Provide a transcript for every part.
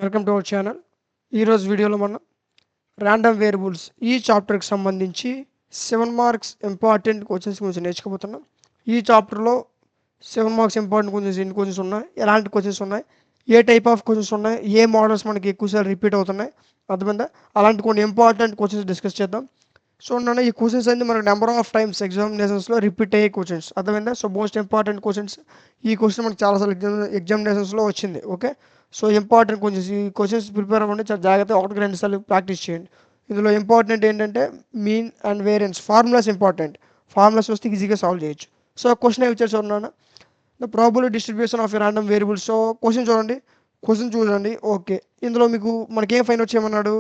Welcome to our channel. ఈరోజు వీడియోలో మనం ర్యాండమ్ వేరియబుల్స్ ఈ చాప్టర్కి సంబంధించి 7 మార్క్స్ ఇంపార్టెంట్ క్వశ్చన్స్ గురించి నేర్చుకోబోతున్నాం. ఈ చాప్టర్లో 7 మార్క్స్ ఇంపార్టెంట్ క్వశ్చన్స్ ఎన్ని క్వశ్చన్స్ ఉన్నాయి, ఎలాంటి క్వశ్చన్స్ ఉన్నాయి, ఏ టైప్ ఆఫ్ క్వశ్చన్స్ ఉన్నాయి, ఏ మోడల్స్ మనకి ఎక్కువసార్లు రిపీట్ అవుతున్నాయి, అర్థమైందా? అలాంటి కొన్ని ఇంపార్టెంట్ క్వశ్చన్స్ డిస్కస్ చేద్దాం. సో నన్ను ఈ క్వశ్చన్స్ అన్ని మనకు నెంబర్ ఆఫ్ టైమ్స్ ఎగ్జామినేషన్స్లో రిపీట్ అయ్యే క్వశ్చన్స్, అర్థమైందా? So most important questions. ఈ క్వశ్చన్ మనకు చాలాసార్లు ఎగ్జామినేషన్స్లో వచ్చింది. Okay, so important questions. ఈ క్వశ్చన్స్ ప్రిపేర్ అవ్వండి, చాలా జాగ్రత్తగా 1-2 సార్లు ప్రాక్టీస్ చేయండి. ఇందులో ఇంపార్టెంట్ ఏంటంటే mean and variance formulas important. Formulas వస్తే ఈజీగా సాల్వ్ చేయొచ్చు. సో క్వశ్చన్ ఏమి ఇచ్చారు చూడండి. The probable distribution of random variables. So question చూడండి, క్వశ్చన్ చూడండి. ఓకే, ఇందులో మీకు మనకి ఏం ఫైండ్ అవుట్ చేయమన్నాడు?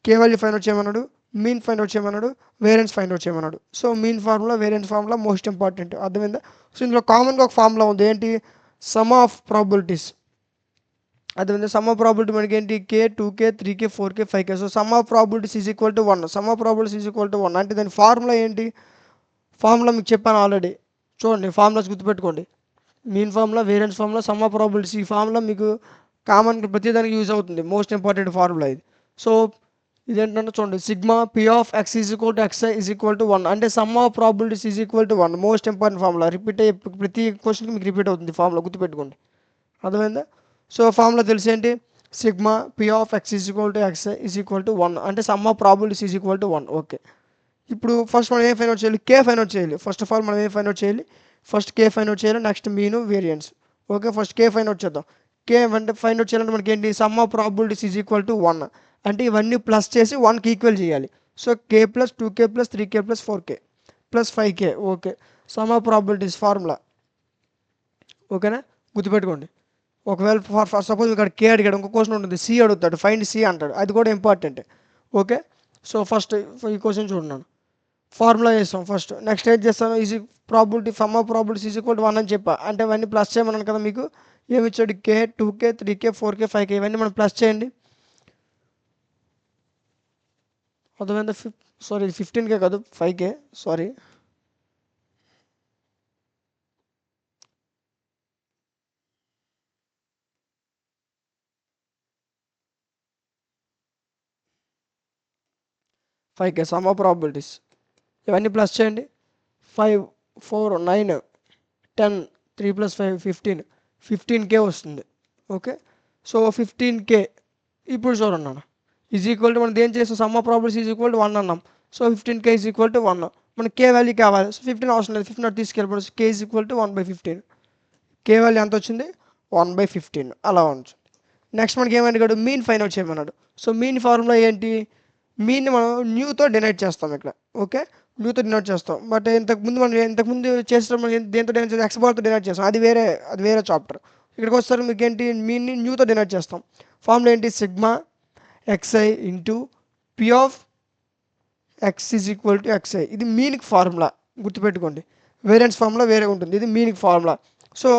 కే వాల్యూ ఫైండ్ అవుట్ చేయమన్నాడు, మీన్ ఫైండ్ అవుట్ చేయమన్నాడు, వేరియన్స్ ఫైండ్ అవుట్ చేయమన్నాడు. So mean formula, variance formula most important, అర్థమైందా? సో ఇందులో కామన్గా ఒక ఫార్ములా ఉంది, ఏంటి? Some of probabilities. అర్థమైందా? సమ్ ఆఫ్ ప్రాబిలిటీ మనకి ఏంటి? కే, 2K, 3K, 4K, 5K. So sum of probabilities is equal to 1. Sum of probabilities is equal to 1 అంటే దాని ఫార్ములా ఏంటి? ఫార్ములా మీకు చెప్పాను ఆల్రెడీ. చూడండి, ఫార్ములాస్ గుర్తుపెట్టుకోండి. Mean formula, variance formula, sum of probabilities. ఈ ఫార్ములా మీకు కామన్గా ప్రతిదానికి యూజ్ అవుతుంది. మోస్ట్ ఇంపార్టెంట్ ఫార్ములా ఇది. సో ఇదేంటంటే చూడండి, sigma p of x is equal to x i is equal to 1 అంటే sum of probabilities is equal to 1. Most important formula. Repeat అయ్యే ప్రతి క్వశ్చన్కి మీకు రిపీట్ అవుతుంది ఫార్ములా, గుర్తుపెట్టుకోండి, అర్థమైందా? సో ఫార్ములా తెలిసేంటి? Sigma p of x is equal to x i is equal to 1 అంటే sum of probabilities is equal to 1. Okay, ఇప్పుడు ఫస్ట్ మనం ఏం ఫైండ్ అవుట్ చేయాలి? కే ఫైండ్ అవుట్ చేయాలి. ఫస్ట్ ఆఫ్ ఆల్ మనం ఏం ఫైండ్ అవుట్ చేయాలి? ఫస్ట్ కే ఫైండ్ అవుట్ చేయాలి, నెక్స్ట్ మీను, వేరియన్స్. ఓకే, ఫస్ట్ కే ఫైండ్ అవుట్ చేద్దాం. కే అంటే ఫైండ్ అవుట్ చేయాలంటే మనకి ఏంటి? Some of probabilities is equal to 1 అంటే ఇవన్నీ ప్లస్ చేసి 1కి ఈక్వల్ చేయాలి. So K plus 2K plus 3K plus 4K plus 5K. Okay, some of probabilities formula. ఓకేనా, గుర్తుపెట్టుకోండి. ఒకవేళ ఫర్ సపోజ్ ఇక్కడ కే అడిగాడు, ఇంకో క్వశ్చన్ ఉంటుంది, సి అడుగుతాడు, ఫైండ్ సి అంటాడు, అది కూడా ఇంపార్టెంట్. ఓకే, సో ఫస్ట్ ఈ క్వశ్చన్ చూడండి, ఫార్ములా చేస్తాం ఫస్ట్. నెక్స్ట్ ఏం చేస్తాను? Easy probability, some of probabilities is equal to 1 అని చెప్పా అంటే ఇవన్నీ ప్లస్ చేయమన్నాను కదా మీకు. ఏమి ఇచ్చాడు? కే, 2K, 3K, 4K, 5K ఇవన్నీ మనం ప్లస్ చేయండి. అర్థమైందా? సారీ 15K కాదు, 5K, sorry. Five K some of probabilities. ఇవన్నీ ప్లస్ చేయండి. 5, 4, 9, 10, 3 + 5 15, 15K వస్తుంది. Okay, so 15K. ఇప్పుడు చూడండి నాన్న, ఈజ్ ఈక్వల్ టు మనం ఏం చేస్తాం? Some of probabilities is equal to 1 అన్నాం. So 15K is equal to 1. మనకి కే వాల్యూ కావాలి. సో 15 అవసరం లేదు, 15 తీసుకెళ్ళిపోవచ్చు. K is equal to 1/15. K value ఎంత వచ్చింది? 1/15 అలా ఉంటుంది. నెక్స్ట్ మనకి ఏమని అడిగాడు? మీన్ ఫైండ్ అవుట్ చేయమన్నాడు. సో మీన్ ఫార్ములా ఏంటి? మీన్ మనం న్యూతో డినైట్ చేస్తాం ఇక్కడ. ఓకే, న్యూతో డినైట్ చేస్తాం. బట్ ఇంతకుముందు చేసేటప్పుడు దేంతో డినైట్ చేస్తాం? ఎక్స్ బార్తో డినైట్ చేస్తాం. అది వేరే చాప్టర్. ఇక్కడికి వస్తారు మీకు ఏంటి? మీన్ని న్యూతో డినైట్ చేస్తాం. ఫార్ములా ఏంటి? Sigma xi into P of x is equal to xi. ఇది మీన్కి ఫార్ములా, గుర్తుపెట్టుకోండి. వేరియన్స్ ఫార్ములా వేరే ఉంటుంది, ఇది మీన్కి ఫార్ములా. సో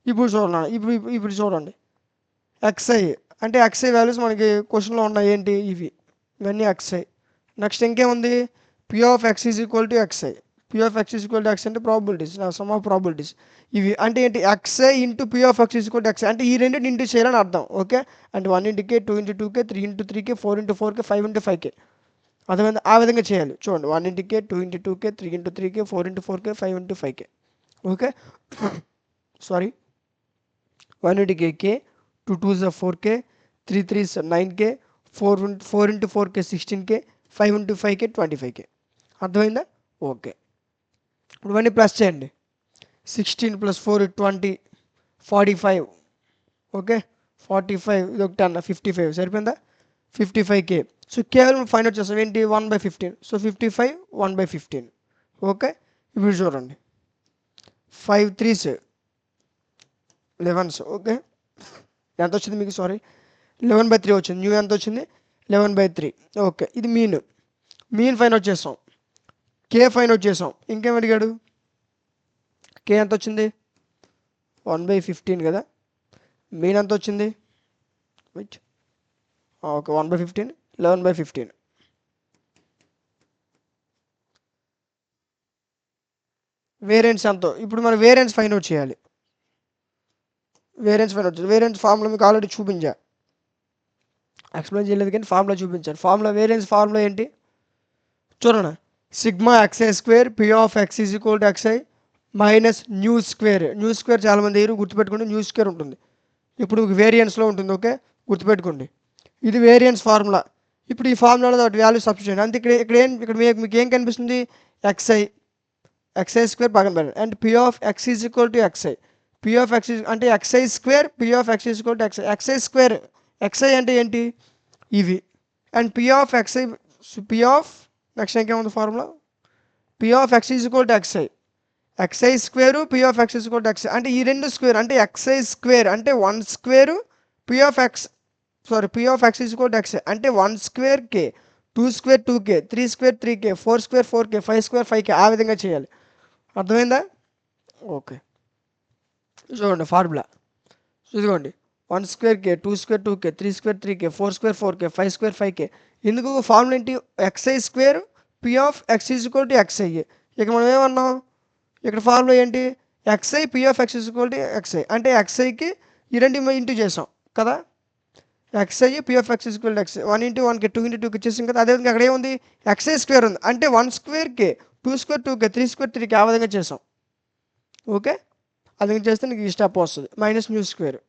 ఇప్పుడు చూడండి, ఇప్పుడు చూడండి, ఎక్స్ఐ అంటే ఎక్స్ఐ వాల్యూస్ మనకి క్వశ్చన్లో ఉన్నాయి, ఏంటి? ఇవన్నీ ఎక్స్ఐ. నెక్స్ట్ ఇంకేముంది? P of x is equal to x i. P of x is equal to x అంటే ప్రాబిలిటీస్, సమ్ ఆఫ్ ప్రాబిలిటీస్. ఇవి అంటే ఏంటి? Xi into P of x is equal to x i అంటే ఈ రెండింటి ఇంటూ చేయాలని అర్థం. ఓకే, అంటే 1 × K, 2 × 2K, 3 × 3K, 4 × 4K, 5 × 5K. అర్థమైంది? ఆ విధంగా చేయాలి. చూడండి, 1 × K, 2 × 2K, 3 × 3K, 4 × 4K, 5 × 5K. Okay, sorry, 1 × K, 2 2s are 4K, 3 3s are 9K, 4 × 4K 16K, 5 × 5K 25K. అర్థమైందా? ఓకే, ఇప్పుడు ఇవన్నీ ప్లస్ చేయండి. 16 + 4 20, 45. ఓకే, 45 ఇది ఒక 10, 55 సరిపోయిందా? 55K. సో కేవలం ఫైండ్ అవుట్ చేస్తాం, ఏంటి? 1/15. సో 55 1/15. ఓకే, ఇప్పుడు చూడండి, 5 3s 11s. ఓకే, ఎంత వచ్చింది మీకు? సారీ, 11/3 వచ్చింది. న్యూ ఎంత వచ్చింది? 11/3. ఓకే, ఇది మీన్ ఫైండ్ అవుట్ చేస్తాం. కే ఫైండ్ అవుట్ చేసాం. ఇంకేం అడిగాడు? కే ఎంత వచ్చింది? 1/15 కదా. మీన్ ఎంత వచ్చింది? ఓకే, 1/15, 11/15. వేరియన్స్ ఎంతో ఇప్పుడు మనం వేరియన్స్ ఫైండ్ అవుట్ చేయాలి. వేరియన్స్ ఫార్ములా మీకు ఆల్రెడీ చూపించా. ఎక్స్ప్లెయిన్ చేయలేదు కానీ ఫార్ములా చూపించాను. ఫార్ములా వేరియన్స్ ఫార్ములా ఏంటి చూడండి, sigma xi square p of x is equal to xi minus mu square. New square చాలామంది వేరు గుర్తుపెట్టుకోండి, న్యూ స్క్వేర్ ఉంటుంది, ఇప్పుడు వేరియన్స్లో ఉంటుంది. ఓకే, గుర్తుపెట్టుకోండి, ఇది వేరియన్స్ ఫార్ములా. ఇప్పుడు ఈ ఫార్ములాలో వాల్యూ సబ్స్టిట్యూషన్ అంతే. ఇక్కడ మీకు ఏం కనిపిస్తుంది, ఎక్స్ఐ స్క్వేర్ పక్కన పెట్టండి and p of x is equal to x i. P of x అంటే x i square p of x is equal to x i. X i square x i అంటే ఏంటి ఇవి, and p of x i p of next ఇంకేముంది formula, p of x is equal to x i. X i square p of x is equal to x i అంటే ఈ రెండు square అంటే x i square అంటే 1 square p of x P of x is equal to x i అంటే 1 square కే, 2 square 2k, 3 square 3k, 4 square 4k, 5 square 5k, ఆ విధంగా చేయాలి. అర్థమైందా? ఓకే, చూడండి ఫార్ములా ఇదిగోండి, 1 స్క్వేర్ కే, 2 square 2k, 3 square 3k, 4 square 4k, 5 square 5k. ఎందుకు formula ఏంటి, xi square p of x is equal to xi. ఇక మనం ఏమన్నాం, ఇక్కడ ఫార్ములా ఏంటి, xi p of x is equal to x i అంటే ఎక్స్ఐకి ఈ రెండు ఇంటూ చేసాం కదా, xi p of x is equal to xi 1 into 1కి 2 ఇంటూ 2కి చేసాం కదా. అదేవిధంగా అక్కడ ఏముంది, ఎక్స్ఐ స్క్వేర్ ఉంది అంటే 1 స్క్వేర్కి 2 స్క్వేర్ 2k, 3 స్క్వేర్ 3k, ఆ విధంగా చేసాం. ఓకే, అది చేస్తే నీకు ఈ స్టెప్ వస్తుంది మైనస్ న్యూ స్క్వేర్.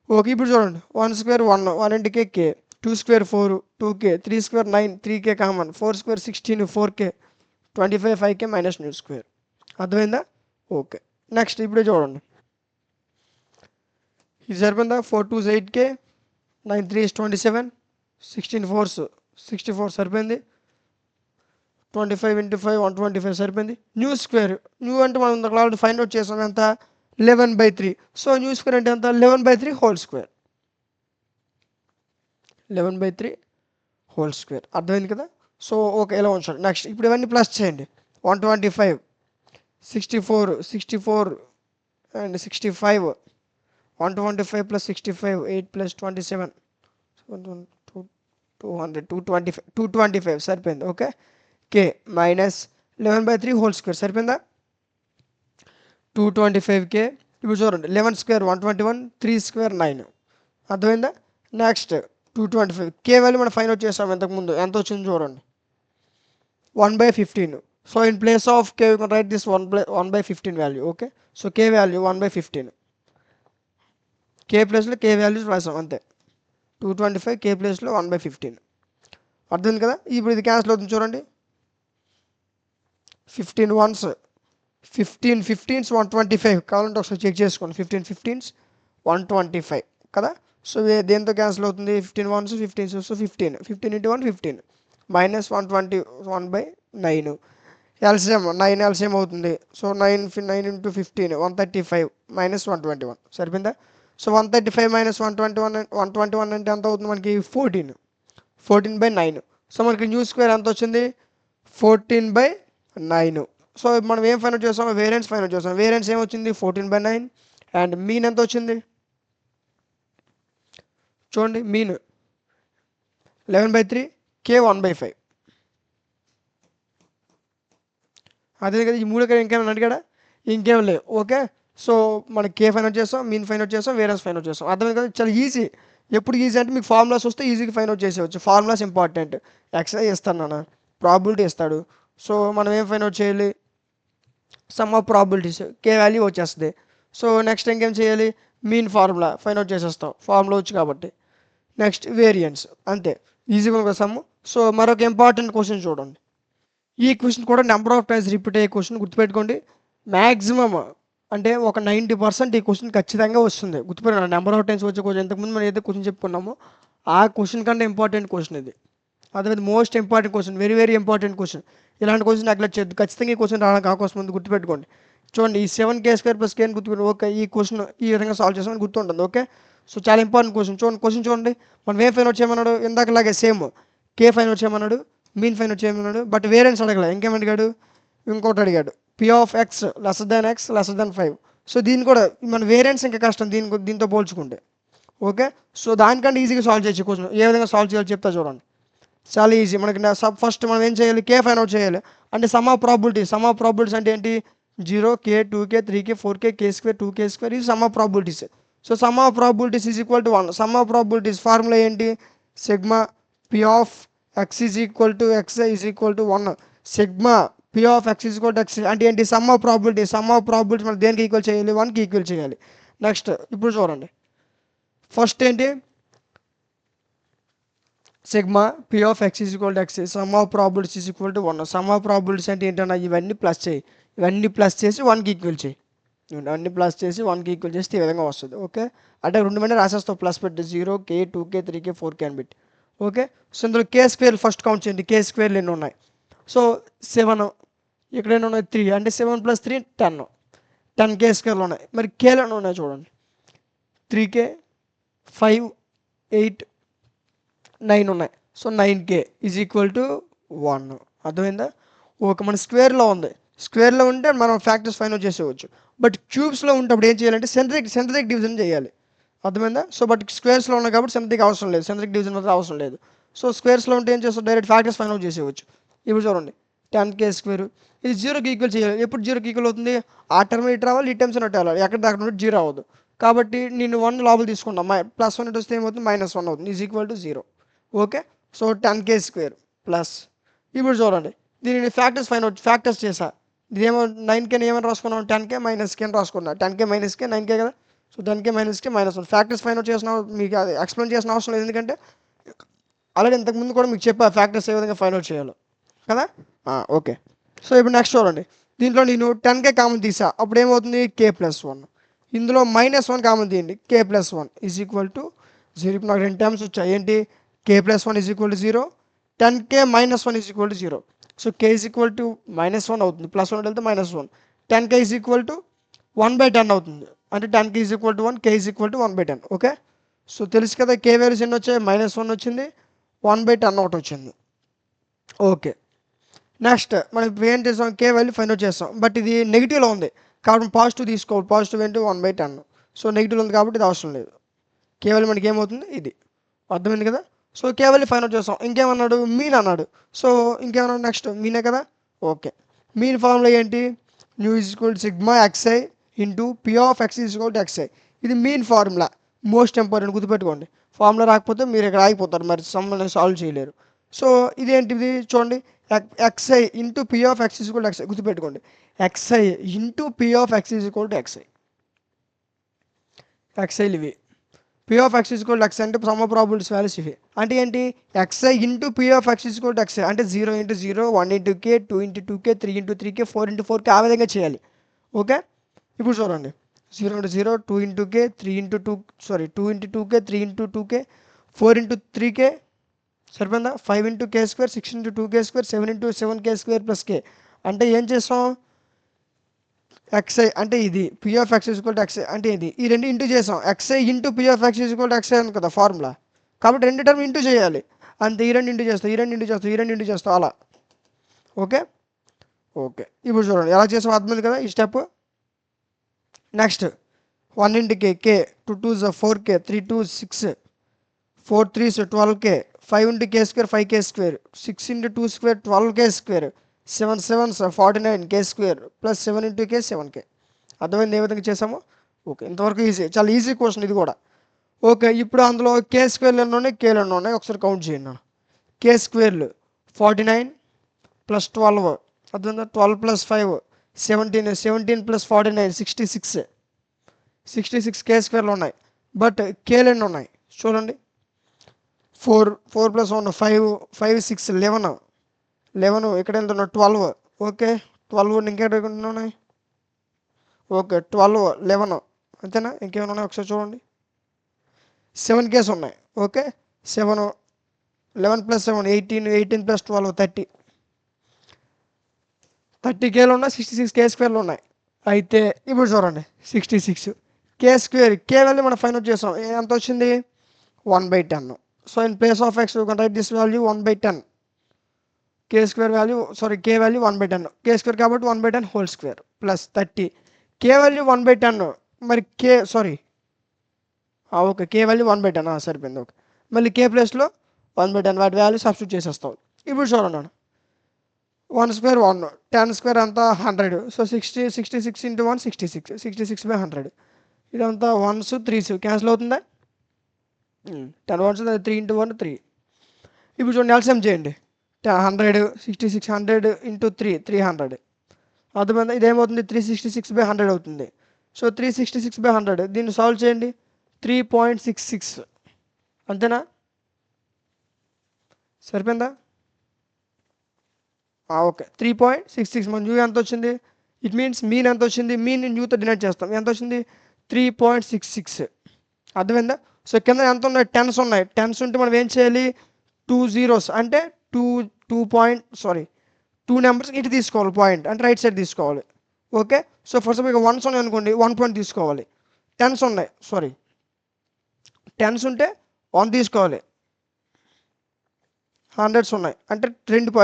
ఓకే, ఇప్పుడు చూడండి 1 స్క్వేర్ 1 ఇంటికే కే, 2 square 4 2k, 3 square 9 3k common, 4 square 16 4k, 25 5k minus mu square. అర్థమైందా? ఓకే, నెక్స్ట్ ఇప్పుడు చూడండి, ఇది సరిపోయిందా, 4 2s 8k, 9 3s 27, 16 4s 64 సరిపోయింది, 25 ఇంటూ 5 125 సరిపోయింది. న్యూ స్క్వేర్, న్యూ అంటే మనం ఇంతకు ఫైండ్ అవుట్ చేసాం ఎంత, 11/3. సో న్యూ స్క్వేర్ అంటే ఎంత, 11/3 హోల్ స్క్వేర్, 11/3 హోల్ స్క్వేర్. అర్థమైంది కదా. సో ఓకే, ఇలా ఉంచండి. నెక్స్ట్ ఇప్పుడు ఇవన్నీ ప్లస్ చేయండి, 125 64 అండ్ 65, 125 ప్లస్ 65 8 ప్లస్ 27 225 సరిపోయింది. ఓకే, కే మైనస్ 11/3 హోల్ స్క్వేర్ సరిపోయిందా, 225k. ఇప్పుడు చూడండి 11 స్క్వేర్ 121, 3 స్క్వేర్ 9. అర్థమైందా? నెక్స్ట్ 225 కే వాల్యూ మనం ఫైండ్ అవుట్ చేసాం ఇంతకుముందు, ఎంత వచ్చింది చూడండి, 1/15. So in place of K U can write this 1/15 value. Okay, so K value 1/15, కే ప్లేస్లో కే వాల్యూస్ రాసాం అంతే, 225 కే ప్లేస్లో 1/15. అర్థమైంది కదా. ఇప్పుడు ఇది క్యాన్సిల్ అవుతుంది చూడండి, 15 1s 15 15s 125 కావాలంటే ఒకసారి చెక్ చేసుకోండి, 15 15s 125 కదా. సో దేంతో క్యాన్సిల్ అవుతుంది, 15 1s 15s, so 15 into 1 15 minus 121/9 LCM 9 LCM అవుతుంది. సో 9 ఇంటూ 15 135 మైనస్ 121 సరిపోయిందా. సో 135 మైనస్ 121 అంటే ఎంత అవుతుంది మనకి, 14/9. సో మనకి న్యూ స్క్వేర్ ఎంత వచ్చింది, 14/9. సో మనం ఏం ఫైండ్ అవుట్ చేస్తాం, వేరియన్స్ ఫైండ్ అవుట్ చేస్తాం. వేరియన్స్ ఏమొచ్చింది 14/9 అండ్ మీన్ ఎంత వచ్చింది చూడండి, మీన్ 11/3 కే 1/5. అదే కదా, ఈ మూడు కదా, ఇంకేమైనా అడిగాడా, ఇంకేం లేవు. ఓకే, సో మనకి కే ఫైండ్ అవుట్ చేస్తాం, మీన్ ఫైండ్ అవుట్ చేస్తాం, వేరియన్స్ ఫైండ్ అవుట్ చేస్తాం. అర్థమైంది కదా, చాలా ఈజీ. ఎప్పుడు ఈజీ అంటే మీకు ఫార్ములాస్ వస్తే ఈజీగా ఫైండ్ అవుట్ చేసేవచ్చు. Formulas important. ఎక్స్ఐ ఇస్తాను నాన్న, ప్రాబిలిటీ ఇస్తాడు. సో మనం ఏం ఫైండ్ అవుట్ చేయాలి, sum of probabilities, k value వచ్చేస్తుంది. సో నెక్స్ట్ ఇంకేం చేయాలి, మీన్ ఫార్ములా ఫైండ్ అవుట్ చేసేస్తాం, ఫార్ములా వచ్చి కాబట్టి. నెక్స్ట్ వేరియన్స్, అంతే, ఈజీగా ఉంటుంది సమ్. సో మరొక ఇంపార్టెంట్ క్వశ్చన్ చూడండి, ఈ క్వశ్చన్ కూడా నెంబర్ ఆఫ్ టైమ్స్ రిపీట్ అయ్యే క్వశ్చన్, గుర్తుపెట్టుకోండి. మ్యాక్సిమం అంటే ఒక 90% ఈ క్వశ్చన్ ఖచ్చితంగా వస్తుంది, గుర్తుపెట్టుకోండి. నెంబర్ ఆఫ్ టైమ్స్ వచ్చే క్వశ్చన్, ఇంతకుముందు మనం ఏదైతే క్వశ్చన్ చెప్పుకున్నామో ఆ క్వశ్చన్ కంటే ఇంపార్టెంట్ క్వశ్చన్ ఇది. అదే most important question, very very important question. ఇలాంటి క్వశ్చన్ నెగ్లెక్ట్ చేయొద్దు, ఖచ్చితంగా ఈ క్వశ్చన్ రావడానికి అవకాశం ఉంది, గుర్తుపెట్టుకోండి. చూడండి, ఈ 7k² + k అని గుర్తుపెట్టుకోండి. ఓకే, ఈ క్వశ్చన్ ఈ విధంగా సాల్వ్ చేసామని గుర్తుంటుంది. ఓకే, సో చాలా ఇంపార్టెంట్ క్వశ్చన్. చూడండి మనం ఏం ఫైండ్ అవుట్ చేయమన్నాడు, ఇందాకలాగే సేమ్ కే ఫైండ్ అవుట్ చేయమన్నాడు, మీన్ ఫైండ్ అవుట్ చేయమన్నాడు. బట్ వేరియన్స్ అడగలే, ఇంకేమడిగాడు, ఇంకోటి అడిగాడు, P of X x <5. So దీన్ని కూడా మన వేరియన్స్ ఇంకా కష్టం దీంతో పోల్చుకుంటే. ఓకే, సో దానికంటే ఈజీగా సాల్వ్ చేయొచ్చు క్వశ్చన్. ఏ విధంగా సాల్వ్ చేయాలో చెప్తా చూడండి, చాలా ఈజీ. మనకి ఫస్ట్ మనం ఏం చేయాలి, కే ఫైండ్ అవుట్ చేయాలి. అంటే సమ్ ఆఫ్ ప్రాబిలిటీస్ అంటే ఏంటి, 0 k 2k 3k 4k k² 2k² ఇది sum of probabilities. So sum of probabilities is equal to 1. Sum of probabilities formula ఏంటి, sigma p of x is equal to x i is equal to 1. Sigma p of x is equal to x అంటే ఏంటి? Some of probability మనం దేనికి equal చేయాలి? 1కి equal చేయాలి. Next ఇప్పుడు చూడండి, ఫస్ట్ ఏంటి? Sigma p of x is equal to X, some of probabilities is equal to 1. Sum of probabilities అంటే ఏంటన్నా? ఇవన్నీ ప్లస్ చేయి, ఇవన్నీ ప్లస్ చేసి 1కి ఈక్వల్ చేయి. అన్ని ప్లస్ చేసి 1కి ఈక్వల్ చేస్తే ఈ విధంగా వస్తుంది. ఓకే, అంటే రెండు మంది రాసేస్తావు, ప్లస్ పెట్టి 0K 2K 3K 4K అని పెట్టి. ఓకే, సో ఇందులో కే స్క్వేర్ ఫస్ట్ కౌంట్ చేయండి. కే స్క్వేర్లు ఎన్ని ఉన్నాయి? సో 7, ఇక్కడ ఎన్ని ఉన్నాయి? 3, అంటే 7 + 3 10. 10 కే స్క్వేర్లు ఉన్నాయి. మరి కేలు ఎన్ని ఉన్నాయి చూడండి? 3K 5 8 9 ఉన్నాయి. So 9K is equal to 1. అర్థమైందా? ఓకే, మన స్క్వేర్లో ఉంది. స్క్వేర్లో ఉంటే మనం ఫ్యాక్టర్స్ ఫైండ్ అవుట్ చేసేవచ్చు. బట్ క్యూబ్స్లో ఉంటప్పుడు ఏం చేయాలంటే సెంట్రిక్ డివిజన్ చేయాలి. అర్థమైందా? సో బట్ స్క్వేర్స్లో ఉన్నాయి కాబట్టి సెంట్రిక్ అవసరం లేదు, సెంట్రిక్ డివిజన్ మాత్రం అవసరం లేదు. సో స్క్వేర్స్లో ఉంటే ఏం చేస్తాం? డైరెక్ట్ ఫ్యాక్టర్స్ ఫైండ్ అవుట్ చేసేవచ్చు. ఇప్పుడు చూడండి, 10K స్క్వేర్ ఇది 0కి ఈక్వల్ చేయాలి. ఎప్పుడు 0కి ఈక్వల్ అవుతుంది? ఆ టర్మ్ ఇటు రావాలి, ఈ టర్మ్స్ ఇటు రావాలి. ఎక్కడ దాకా నుండి 0 అవ్వదు. కాబట్టి నేను 1 లోపల తీసుకున్నాం, +1 ఇటు వస్తే ఏమవుతుంది? -1 అవుతుంది. Is equal to 0. Okay, so 10K square plus, ఇప్పుడు చూడండి దీనిని ఫ్యాక్టర్స్ చేసా. ఇదేమో 9K ఏమని రాసుకున్నాం? 10K - K అని రాసుకున్నా. 10K - K 9K కదా. So 10K - K -1 factors find out చేసిన మీకు అది ఎక్స్ప్లెయిన్ చేసిన అవసరం లేదు, ఎందుకంటే ఆల్రెడీ ఇంతకుముందు కూడా మీకు చెప్పా ఫ్యాక్టర్స్ ఏ విధంగా ఫైండ్ అవుట్ చేయాలో కదా. ఓకే, సో ఇప్పుడు నెక్స్ట్ చూడండి, దీంట్లో నేను 10K కామన్ తీసా, అప్పుడు ఏమవుతుంది? K+1. ఇందులో -1 కామన్ తీయండి, K+1 ఈజ్ ఈక్వల్ టు 0. ఇప్పుడు నాకు 2 టర్మ్స్ వచ్చాయి. ఏంటి? K+1 is equal to 0, 10K - 1 is equal to 0. So K is equal to -1 అవుతుంది, +1 వెళ్తే -1. 10K ఈజ్ ఈక్వల్ టు 1/10 అవుతుంది, అంటే 10K is equal to 1, K is equal to 1/10. Okay, so తెలుసు కదా, K వాల్యూస్ ఎన్ని వచ్చాయి? -1 వచ్చింది, 1/10 ఒకటి వచ్చింది. ఓకే, నెక్స్ట్ మనం ఇప్పుడు ఏం చేస్తాం? K వాల్యూ ఫైండ్ అవుట్ చేస్తాం. బట్ ఇది నెగిటివ్లో ఉంది కాబట్టి పాజిటివ్ తీసుకోవాలి. పాజిటివ్ ఏంటి? 1/10. సో నెగిటివ్లో ఉంది కాబట్టి ఇది అవసరం లేదు. K వాల్యూ మనకి ఏమవుతుంది? ఇది. అర్థమైంది కదా. So K value find out చేస్తాం. ఇంకేమన్నాడు? మీన్ అన్నాడు. సో ఇంకేమన్నాడు? నెక్స్ట్ మీనే కదా. ఓకే, మీన్ ఫార్ములా ఏంటి? New is equal to sigma xi into P of x is equal to xi. ఇది మీన్ ఫార్ములా, మోస్ట్ ఇంపార్టెంట్, గుర్తుపెట్టుకోండి. ఫార్ములా రాకపోతే మీరు ఇక్కడ ఆగిపోతారు, మరి సమ్ సాల్వ్ చేయలేరు. సో ఇదేంటిది చూడండి, xi into P of x is equal to xi. గుర్తుపెట్టుకోండి, xi into P of x is equal to xi. xiలు ఇవి. P of x is equal to xi అంటే సమ్ ఆఫ్ ప్రాబిలిటీస్ వాల్యూస్ ఇవి. అంటే ఏంటి? xi into P of x is equal to xi అంటే 0 × 0, 1 × K, 2 × 2K, 3 × 3K, 4 × 4K ఆ విధంగా చేయాలి. Okay, ఇప్పుడు చూడండి, 0 × 0, 2 × K, 2 × 2K, 3 × 2K, 4 × 3K, సరిపోయిందా? 5 × K square, 6 × 2K square, 7 × 7K square plus K. అంటే ఏం చేస్తాం? xi అంటే ఇది, P of x is equal to xi అంటే ఇది. ఈ రెండు ఇంటూ చేసాం, xi into P of x is equal to xi ఉంది కదా ఫార్ములా, కాబట్టి రెండు టర్మ్ ఇంటూ చేయాలి. అంతే, ఈ రెండు ఇంటూ చేస్తాం, ఈ రెండు ఇంటూ చేస్తాం, ఈ రెండు ఇంటూ చేస్తాం, అలా. ఓకే, ఓకే, ఇప్పుడు చూడండి ఎలా చేసాం, అర్థమైంది కదా ఈ step. Next 1 × K, K 2 2s 4K, 3 2s 6, 4 3s 12K, 5 × K square 5K square, 6 × 2 square 12K square, 7 7s 49K square plus 7 × K 7K. అర్థమైంది ఏ విధంగా చేసాము? ఓకే, ఇంతవరకు ఈజీ, చాలా ఈజీ క్వశ్చన్ ఇది కూడా. ఓకే, ఇప్పుడు అందులో K స్క్వేర్లు ఎన్ని ఉన్నాయి? Kలు ఎన్ని ఉన్నాయి? ఒకసారి కౌంట్ చేయండి. K స్క్వేర్లు 49 + 12, అర్థమైందా? 12 + 5 17, 17 + 49 66, 66 K స్క్వేర్లు ఉన్నాయి. బట్ Kలు ఎన్ని ఉన్నాయి చూడండి, 4 4 + 1 5, 5 6 11, 11 ఇక్కడ ఎంత ఉన్నాయి? 12. ఓకే, 12 ఇంకెక్కడ ఉన్నాయి? ఓకే, 12 11 అంతేనా? ఇంకేమైనా ఉన్నాయి? ఒకసారి చూడండి, 7 Ks ఉన్నాయి. ఓకే, 7 11 + 7 18, 18 + 12 30, 30 Kలు ఉన్నాయి, 66 K స్క్వేర్లు ఉన్నాయి. అయితే ఇప్పుడు చూడండి, 66 K స్క్వేర్, K వాల్యూ మనం ఫైండ్ అవుట్ చేసాం, ఎంత వచ్చింది? 1/10. So in place of x you can write this value 1/10. K square value K value 1/10, K square కాబట్టి 1/10 whole square plus 30. K value 1/10, మరి ఓకే, K వాల్యూ 1/10 సరిపోయింది. Okay, మళ్ళీ K ప్లేస్లో 1/10 వాటి వాల్యూ సబ్స్టిట్యూట్ చేసేస్తాం. ఇప్పుడు చూడండి, 1 స్క్వేర్ 1, 10 స్క్వేర్ అంతా 100. సో 66 × 1 66, 66/100. ఇదంతా 1s 3s క్యాన్సిల్ అవుతుందా? 10 1s 3 × 1 3, ఇప్పుడు చూడండి ఎల్సిఎం చేయండి. 100 66 100 ఇంటూ 300 అర్థమైందా? ఇదేమవుతుంది 366/100 అవుతుంది. సో 366/100 దీన్ని సాల్వ్ చేయండి. 3.66 అంతేనా? సరిపోయిందా? ఓకే 3.66 మన న్యూ ఎంత వచ్చింది? ఇట్ మీన్స్ మీన్ ఎంత వచ్చింది? మీన్ న్యూతో డినైట్ చేస్తాం. ఎంత వచ్చింది? 3.66 అర్థమైందా? సో కింద ఎంత ఉన్నాయి? టెన్స్ ఉన్నాయి. టెన్స్ ఉంటే మనం ఏం చేయాలి? 2 zeros అంటే 2 నెంబర్స్ ఇటు తీసుకోవాలి పాయింట్ అంటే రైట్ సైడ్ తీసుకోవాలి. ఓకే సో ఫస్ట్ మీకు వన్స్ ఉన్నాయి అనుకోండి 1 పాయింట్ తీసుకోవాలి. టెన్స్ ఉన్నాయి టెన్స్ ఉంటే 1 తీసుకోవాలి. హండ్రెడ్స్ ఉన్నాయి అంటే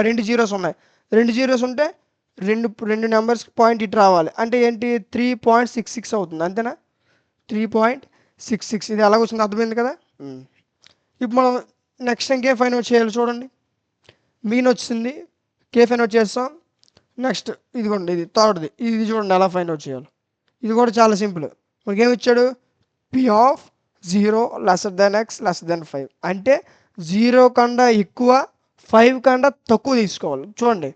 రెండు జీరోస్ ఉన్నాయి. రెండు జీరోస్ ఉంటే రెండు నెంబర్స్ పాయింట్ ఇటు రావాలి అంటే ఏంటి 3.66 అవుతుంది అంతేనా? 3.66 ఇది ఎలాగ వచ్చింది అర్థమైంది కదా? ఇప్పుడు మనం నెక్స్ట్ ఇంకేం ఫైండ్ అవుట్ చేయాలి చూడండి. మీన్ వచ్చింది, కే ఫైండ్ అవుట్ చేస్తాం. నెక్స్ట్ ఇదిగోండి ఇది థర్డ్ది, ఇది చూడండి ఎలా ఫైండ్ అవుట్ చేయాలి. ఇది కూడా చాలా సింపుల్. మనకి ఏమి ఇచ్చాడు? P of 0 lesser than x lesser than 5 అంటే 0 కన్నా ఎక్కువ 5 కన్నా తక్కువ తీసుకోవాలి. చూడండి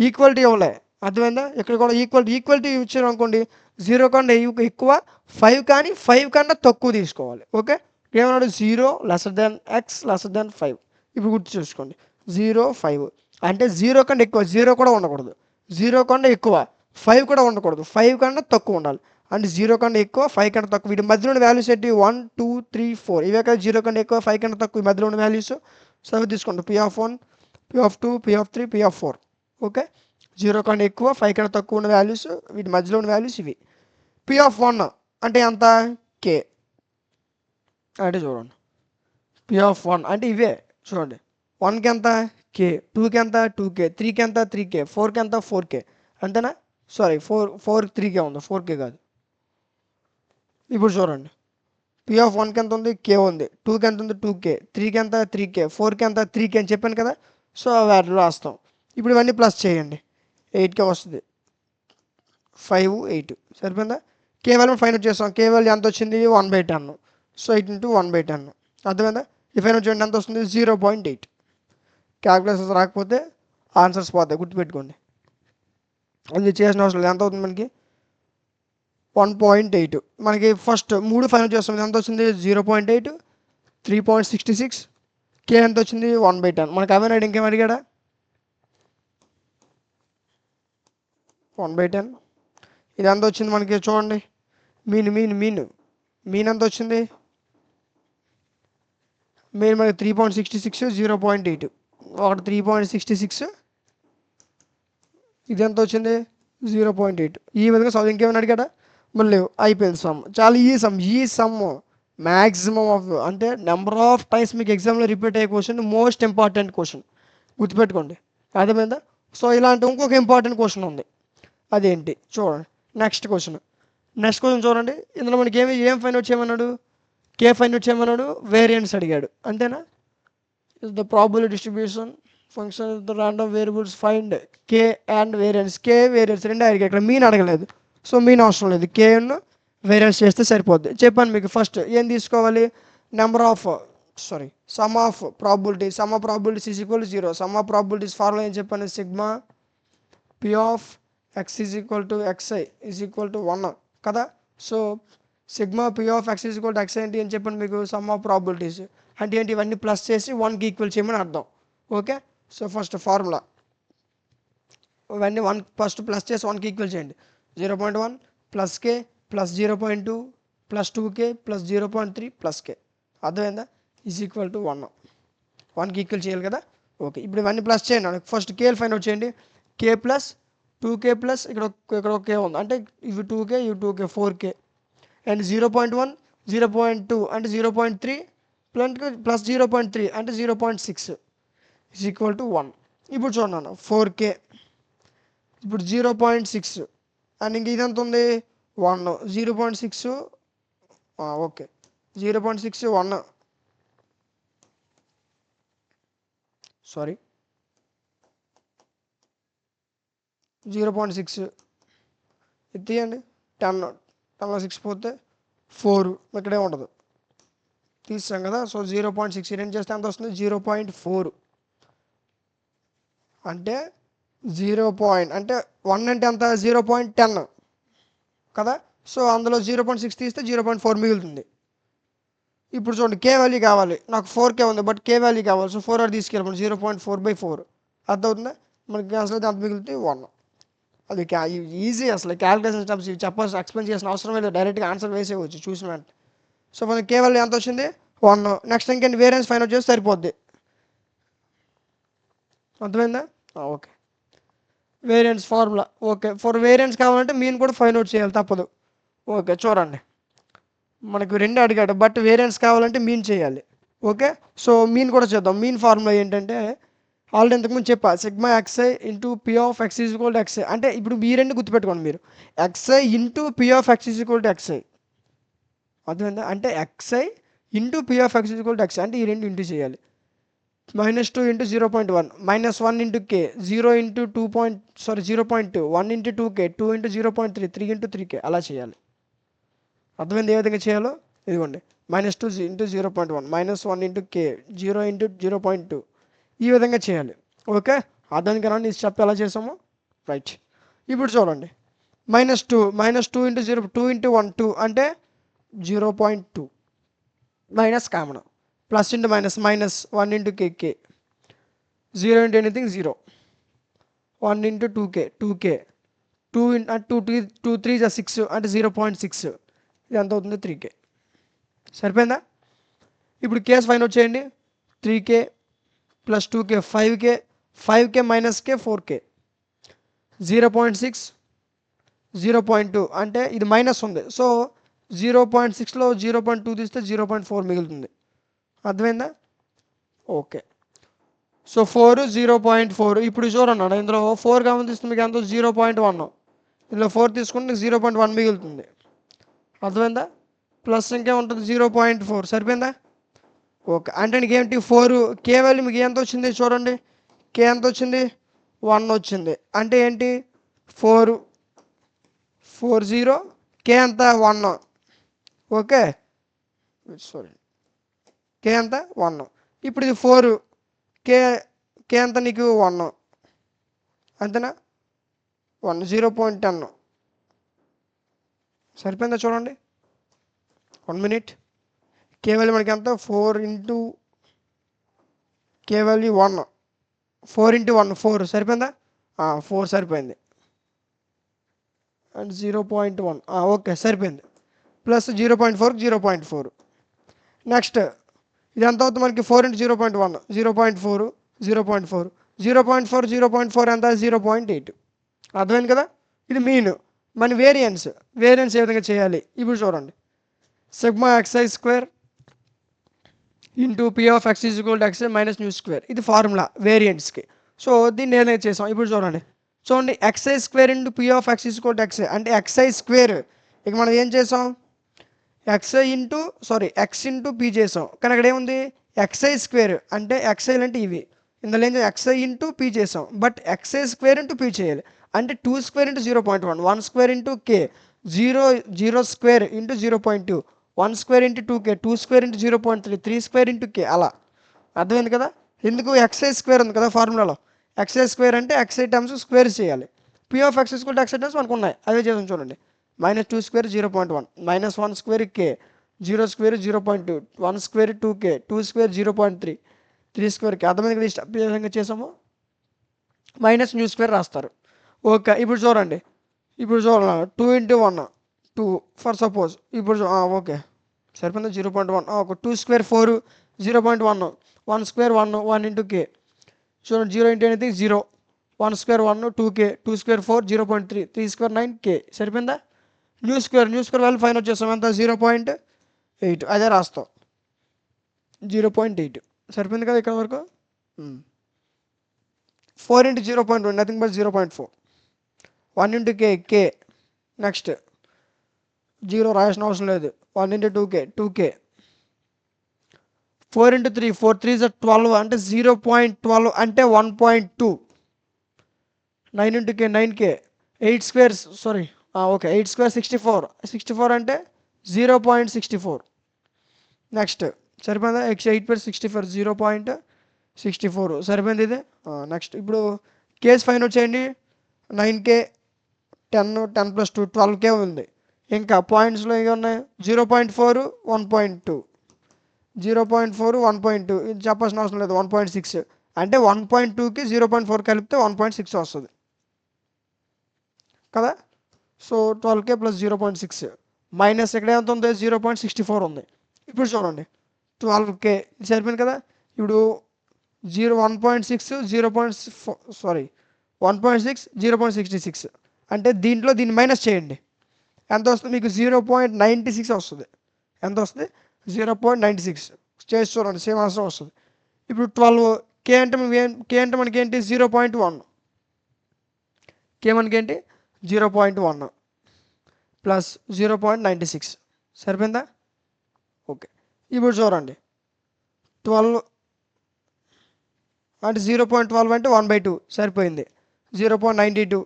ఈక్వాలిటీ ఇవ్వలే అర్థమైందా? ఇక్కడ కూడా ఈక్వాలిటీ ఇచ్చారు అనుకోండి 0 కన్నా ఎక్కువ 5 కానీ 5 కన్నా తక్కువ తీసుకోవాలి. ఓకే ఏమన్నాడు? 0 lesser than x lesser than 5. ఇప్పుడు గుర్తు చూసుకోండి 0 5 అంటే 0 కన్నా ఎక్కువ 0 కూడా ఉండకూడదు, 0 కన్నా ఎక్కువ 5 కూడా ఉండకూడదు, 5 కన్నా తక్కువ ఉండాలి. అంటే 0 కన్నా ఎక్కువ 5 కన్నా తక్కువ వీటి మధ్యలో ఉన్న వాల్యూస్ ఏంటి? 1 2 3 4 ఇవే కదా 0 కన్నా ఎక్కువ 5 కన్నా తక్కువ ఈ మధ్యలో ఉన్న వాల్యూస్. సో అవి తీసుకోండి P(1), P(2), P(3), P(4). Okay 0 కన్నా ఎక్కువ 5 కన్నా తక్కువ ఉన్న వాల్యూస్ వీటి మధ్యలో ఉన్న వాల్యూస్ ఇవి. P(1) అంటే ఎంత? K అంటే చూడండి P(1) అంటే ఇవే చూడండి 1కి ఎంత? K, 2కి ఎంత? 2K, 3కి ఎంత? 3K, 4కి ఎంత? 4K అంతేనా? సారీ 4 3K ఉంది, 4K కాదు. ఇప్పుడు చూడండి P(1)కి ఎంత ఉంది? K ఉంది. 2కి ఎంత ఉంది? 2K, 3కి ఎంత? 3K, 4కి ఎంత? 3K అని చెప్పాను కదా. సో వాటిలో రాస్తాం. ఇప్పుడు ఇవన్నీ ప్లస్ చేయండి 8K వస్తుంది. 5 8 సరిపోయిందా? కేవలం ఫైండ్ అవుట్ చేస్తాం. కేవలం ఎంత వచ్చింది? 1/10. సో 8 into 1/10 అర్థమైందా? ఈ ఫైండ్ అవుట్ చేయండి ఎంత వస్తుంది? 0.8. క్యాల్కులేషన్స్ రాకపోతే ఆన్సర్స్ పోతాయి గుర్తుపెట్టుకోండి. అది చేసిన అవసరం లేదు. ఎంత అవుతుంది మనకి? 1.8. మనకి ఫస్ట్ 3 ఫైనల్ చేస్తాం. ఎంత వచ్చింది? 0.8, 3.66, K ఎంత వచ్చింది? 1/10. మనకి అవే అడిగి ఇంకేం అడిగాడా? 1/10. ఇది ఎంత వచ్చింది మనకి చూడండి. మీన్ ఎంత వచ్చింది? మీన్ మనకి 3.66, 0.8 ఒకటి 3.66, ఇది ఎంత వచ్చింది? 0.8. ఈ విధంగా చదువు ఇంకేమైనా అడిగాడా? మళ్ళీ అయిపోయింది సమ్. చాలా ఈ సమ్ మ్యాక్సిమం ఆఫ్ అంటే నెంబర్ ఆఫ్ టైమ్స్ మీకు ఎగ్జామ్లో రిపీట్ అయ్యే క్వశ్చన్, మోస్ట్ ఇంపార్టెంట్ క్వశ్చన్ గుర్తుపెట్టుకోండి అర్థమైందా? సో ఇలాంటి ఇంకొక ఇంపార్టెంట్ క్వశ్చన్ ఉంది. అదేంటి చూడండి. నెక్స్ట్ క్వశ్చన్ చూడండి. ఇందులో మనకి ఏం ఫైండ్ అవుట్ చేయమన్నాడు? K ఫైండ్ అవుట్ చేయమన్నాడు, వేరియన్స్ అడిగాడు అంతేనా? The probability distribution function the random variables find K and variance. K variance రెండు అడిగాడు. ఇక్కడ మీన్ అడగలేదు. సో మీన్ అవసరం లేదు. K ను వేరియన్స్ చేస్తే సరిపోద్ది. చెప్పాను మీకు ఫస్ట్ ఏం తీసుకోవాలి? Some of probabilities. Some of probabilities is equal to 0. Some of probabilities formula ఏం చెప్పాను? Sigma P of x is equal to xi is equal to 1 కదా. So sigma P of x is equal to xi ఏంటి అని చెప్పండి మీకు? Some of probabilities అంటే ఏంటి? ఇవన్నీ ప్లస్ చేసి 1కి ఈక్వల్ చేయమని అర్థం. ఓకే సో ఫస్ట్ ఫార్ములా ఇవన్నీ 1 ఫస్ట్ ప్లస్ చేసి 1కి ఈక్వల్ చేయండి. 0.1 plus K plus 0.2 plus 2K plus 0.3 plus K అర్థమైందా? Is equal to 1. 1కి ఈక్వల్ చేయాలి కదా. ఓకే ఇప్పుడు ఇవన్నీ ప్లస్ చేయండి. ఫస్ట్ K ఫైండ్ అవుట్ చేయండి. K ప్లస్ 2K ప్లస్ ఇక్కడ ఒక K ఉంది అంటే ఇవి 2K ఇవి 2K 4K అండ్ 0.1 0.2 అంటే 0.3 ప్లస్ 0.3 అంటే 0.6 ఈజ్ ఈక్వల్ టు 1. ఇప్పుడు చూడండి 4K ఇప్పుడు 0.6 అండ్ ఇంక ఇదంతా ఉంది 1 0.6 ఓకే 0.6 1 సారీ 0.6 ఇది తీయండి. 10లో 6 పోతే 4 ఇక్కడే ఉండదు తీసాం కదా. సో 0.6 రెండు చేస్తే ఎంత వస్తుంది? 0.4 అంటే 0 అంటే 1 అంటే ఎంత 0.10 కదా. సో అందులో 0.6 తీస్తే 0.4 మిగులుతుంది. ఇప్పుడు చూడండి కే వాల్యూ కావాలి, నాకు 4K ఉంది బట్ కే వాల్యూ కావాలి. సో 4 తీసుకెళ్ళి 0.4/4 అర్థమవుతుందా. మనకి అసలు అయితే అంత మిగులుతుంది 1. అది ఈజీ, అసలు క్యాలిక్యులేషన్ స్టెప్స్ ఇవి చెప్పాల్సి ఎక్స్ప్లెయిన్ చేసిన అవసరం లేదు, డైరెక్ట్గా ఆన్సర్ వేసేవచ్చు చూసిన వెంటనే. సో మనకి కే వాల్యూ ఎంత వచ్చింది 1. నెక్స్ట్ ఇంకేంటి వేరియన్స్ ఫైండ్ అవుట్ చేస్తే సరిపోద్ది. అర్థమైందా. Okay, variance formula. Okay, for variance కావాలంటే మీన్ కూడా ఫైండ్ అవుట్ చేయాలి, తప్పదు. ఓకే చూడండి, మనకు 2 అడిగాడు బట్ వేరియన్స్ కావాలంటే మీన్ చేయాలి. ఓకే, సో మీన్ కూడా చేద్దాం. మీన్ ఫార్ములా ఏంటంటే ఆల్రెడీ ఇంతకుముందు చెప్పా, sigma xi into P of x is equal to x i. అంటే ఇప్పుడు ఈ రెండు గుర్తుపెట్టుకోండి మీరు, xi into P of x is equal to xi. అర్థమైందా. అంటే xi into P of x is equal to x i అంటే ఈ రెండు ఇంటూ చేయాలి. -2 into 0.1 -1 into k 0 into 0.2 1 into 2K 2 into 0.3 3 into 3K అలా చేయాలి. అర్థమైంది ఏ విధంగా చేయాలో. ఇదిగోండి -2 ఇంటూ 0.1 -1 ఇంటూ కే 0 ఇంటూ 0.2 ఈ విధంగా చేయాలి. ఓకే, అర్థం కదా ఈ స్టెప్ ఎలా చేసామో. రైట్, ఇప్పుడు చూడండి -2 ఇంటూ 0 2 ఇంటూ 1 2 అంటే 0.2 minus common plus into minus -1 into k 0 into anything 0 1 into 2K 2 3 6 అంటే 0.6 ఇది ఎంత అవుతుంది 3K. సరిపోయిందా. ఇప్పుడు కేస్ ఫైండ్ అవుట్ చేయండి. 3K plus 2K 5K minus K 4K 0.6 0.2 అంటే ఇది మైనస్ ఉంది. సో 0.6లో 0.2 తీస్తే 0.4 మిగులుతుంది. అర్థమైందా. Okay, so 4 0.4. ఇప్పుడు చూడండి ఇందులో 4 కామన్ తీసుకుంటే మీకు ఎంత 0.1, ఇందులో 4 తీసుకుంటే 0.1 మిగులుతుంది. అర్థమైందా. ప్లస్ ఇంకేముంటుంది 0.4. సరిపోయిందా. ఓకే, అంటే నీకు ఏంటి 4 కే వాల్యూ మీకు ఎంత వచ్చింది చూడండి. కే ఎంత వచ్చింది 1 వచ్చింది. అంటే ఏంటి 4 40 కే ఎంత 1. ఓకే సారీ, కే ఎంత 1. ఇప్పుడు ఇది 4 కే ఎంత నీకు 1 అంతేనా 1 0.10. సరిపోయిందా చూడండి. 1 మినిట్. కే వాల్యూ మనకి ఎంత 4 ఇంటూ కే వాల్యూ 1 4 ఇంటూ 1 4 సరిపోయిందా. 4 సరిపోయింది అండ్ 0.1 ఓకే సరిపోయింది. ప్లస్ 0.4 0.4. నెక్స్ట్ ఇది ఎంత అవుతుంది మనకి 4 ఇంటూ 0.1 0.4 0.4 0.4 0.4 ఎంత 0.8. అర్థమైంది కదా. ఇది మీన్. మన వేరియన్స్ ఏ విధంగా చేయాలి ఇప్పుడు చూడండి. Sigma xi square into P of x is equal to xi minus mu square ఇది ఫార్ములా వేరియన్స్కి. సో దీన్ని ఏదైనా చేసాం. ఇప్పుడు చూడండి xi square into P of x is equal to x i అంటే ఎక్స్ఐ స్క్వేర్. ఇక మనం ఏం చేసాం ఎక్స్ ఇంటూ పి చేసాం. కానీ అక్కడ ఏముంది ఎక్స్ఐ స్క్వేర్ అంటే ఎక్స్ఐ అంటే ఇవి, ఇందులో ఏం ఎక్స్ఐ ఇంటూ పి చేసాం but x i square into p చేయాలి. అంటే 2 square into 0.1 1 square into k 0 square into 0.2 1 square into 2K 2 square into 0.3 3 square into k అలా. అర్థమైంది కదా. ఎందుకు ఎక్స్ఐ స్క్వేర్ ఉంది కదా ఫార్ములాలో. ఎక్స్ఐ స్క్వేర్ అంటే ఎక్స్ఐ టర్మ్స్ స్క్వేర్ చేయాలి. P of x equal to x i terms మనకు ఉన్నాయి అదే చేసాం చూడండి. -2 square 0.1 -1 square k 0 square 0.2 1 square 2K 2 square 0.3 3 square k. అర్థమైంది కదా. ఈ విధంగా చేసాము. మైనస్ న్యూ స్క్వేర్ రాస్తారు. ఓకే, ఇప్పుడు చూడండి 2 ఇంటూ 1 2 ఫర్ సపోజ్. ఇప్పుడు ఓకే సరిపోయింది 0.1 ఒక 2 స్క్వేర్ 4 0.1 1 స్క్వేర్ 1 ఇంటూ కే చూడండి 0 into anything 0 1 square 1 2K 2 square 4 0.3 3 square 9K సరిపోయిందా. New square value find out చేస్తాం ఎంత 0.8 అదే రాస్తాం 0.8 సరిపోయింది కదా ఇక్కడ వరకు. 4 into 0.1 nothing but 0.4 1 into K next 0 రాయాల్సిన అవసరం లేదు 1 ఇంటూ 2K 4 ఇంటూ 3 4 3 12 అంటే 0.12 అంటే 1.2 9 ఇంటూ కే 9K 8 స్క్వేర్ ఓకే 8 స్క్వేర్ 64 అంటే 0.64. నెక్స్ట్ సరిపోయిందా 8 ప్లస్ 64 64 సరిపోయింది ఇది. నెక్స్ట్ ఇప్పుడు కేస్ ఫైండ్ అవుట్ చేయండి. 9K 10 + 2 12K ఉంది. ఇంకా పాయింట్స్లో ఏమి ఉన్నాయి? 0.4 1.2 0.4 1.2 ఇది చెప్పాల్సిన అవసరం లేదు. 1.6 అంటే 1.2కి 0.4 కలిపితే 1.6 వస్తుంది కదా. సో 12K + 0.6 మైనస్ ఇక్కడ ఎంత ఉంది? 0.64 ఉంది. ఇప్పుడు చూడండి 12K సరిపోయింది కదా. ఇప్పుడు 1.6 0.66 అంటే దీన్ని మైనస్ చేయండి. ఎంత వస్తుంది మీకు? 0.96 వస్తుంది. ఎంత వస్తుంది? 0.96 చేసి చూడండి, సేమ్ ఆన్సర్ వస్తుంది. ఇప్పుడు 12K అంటే మనకి ఏంటి? 0.1 K మనకి ఏంటి? 0.1 ప్లస్ 0.96 సరిపోయిందా? ఓకే. ఇప్పుడు చూడండి 12 అంటే 0.12 అంటే 1/2 సరిపోయింది. 0.92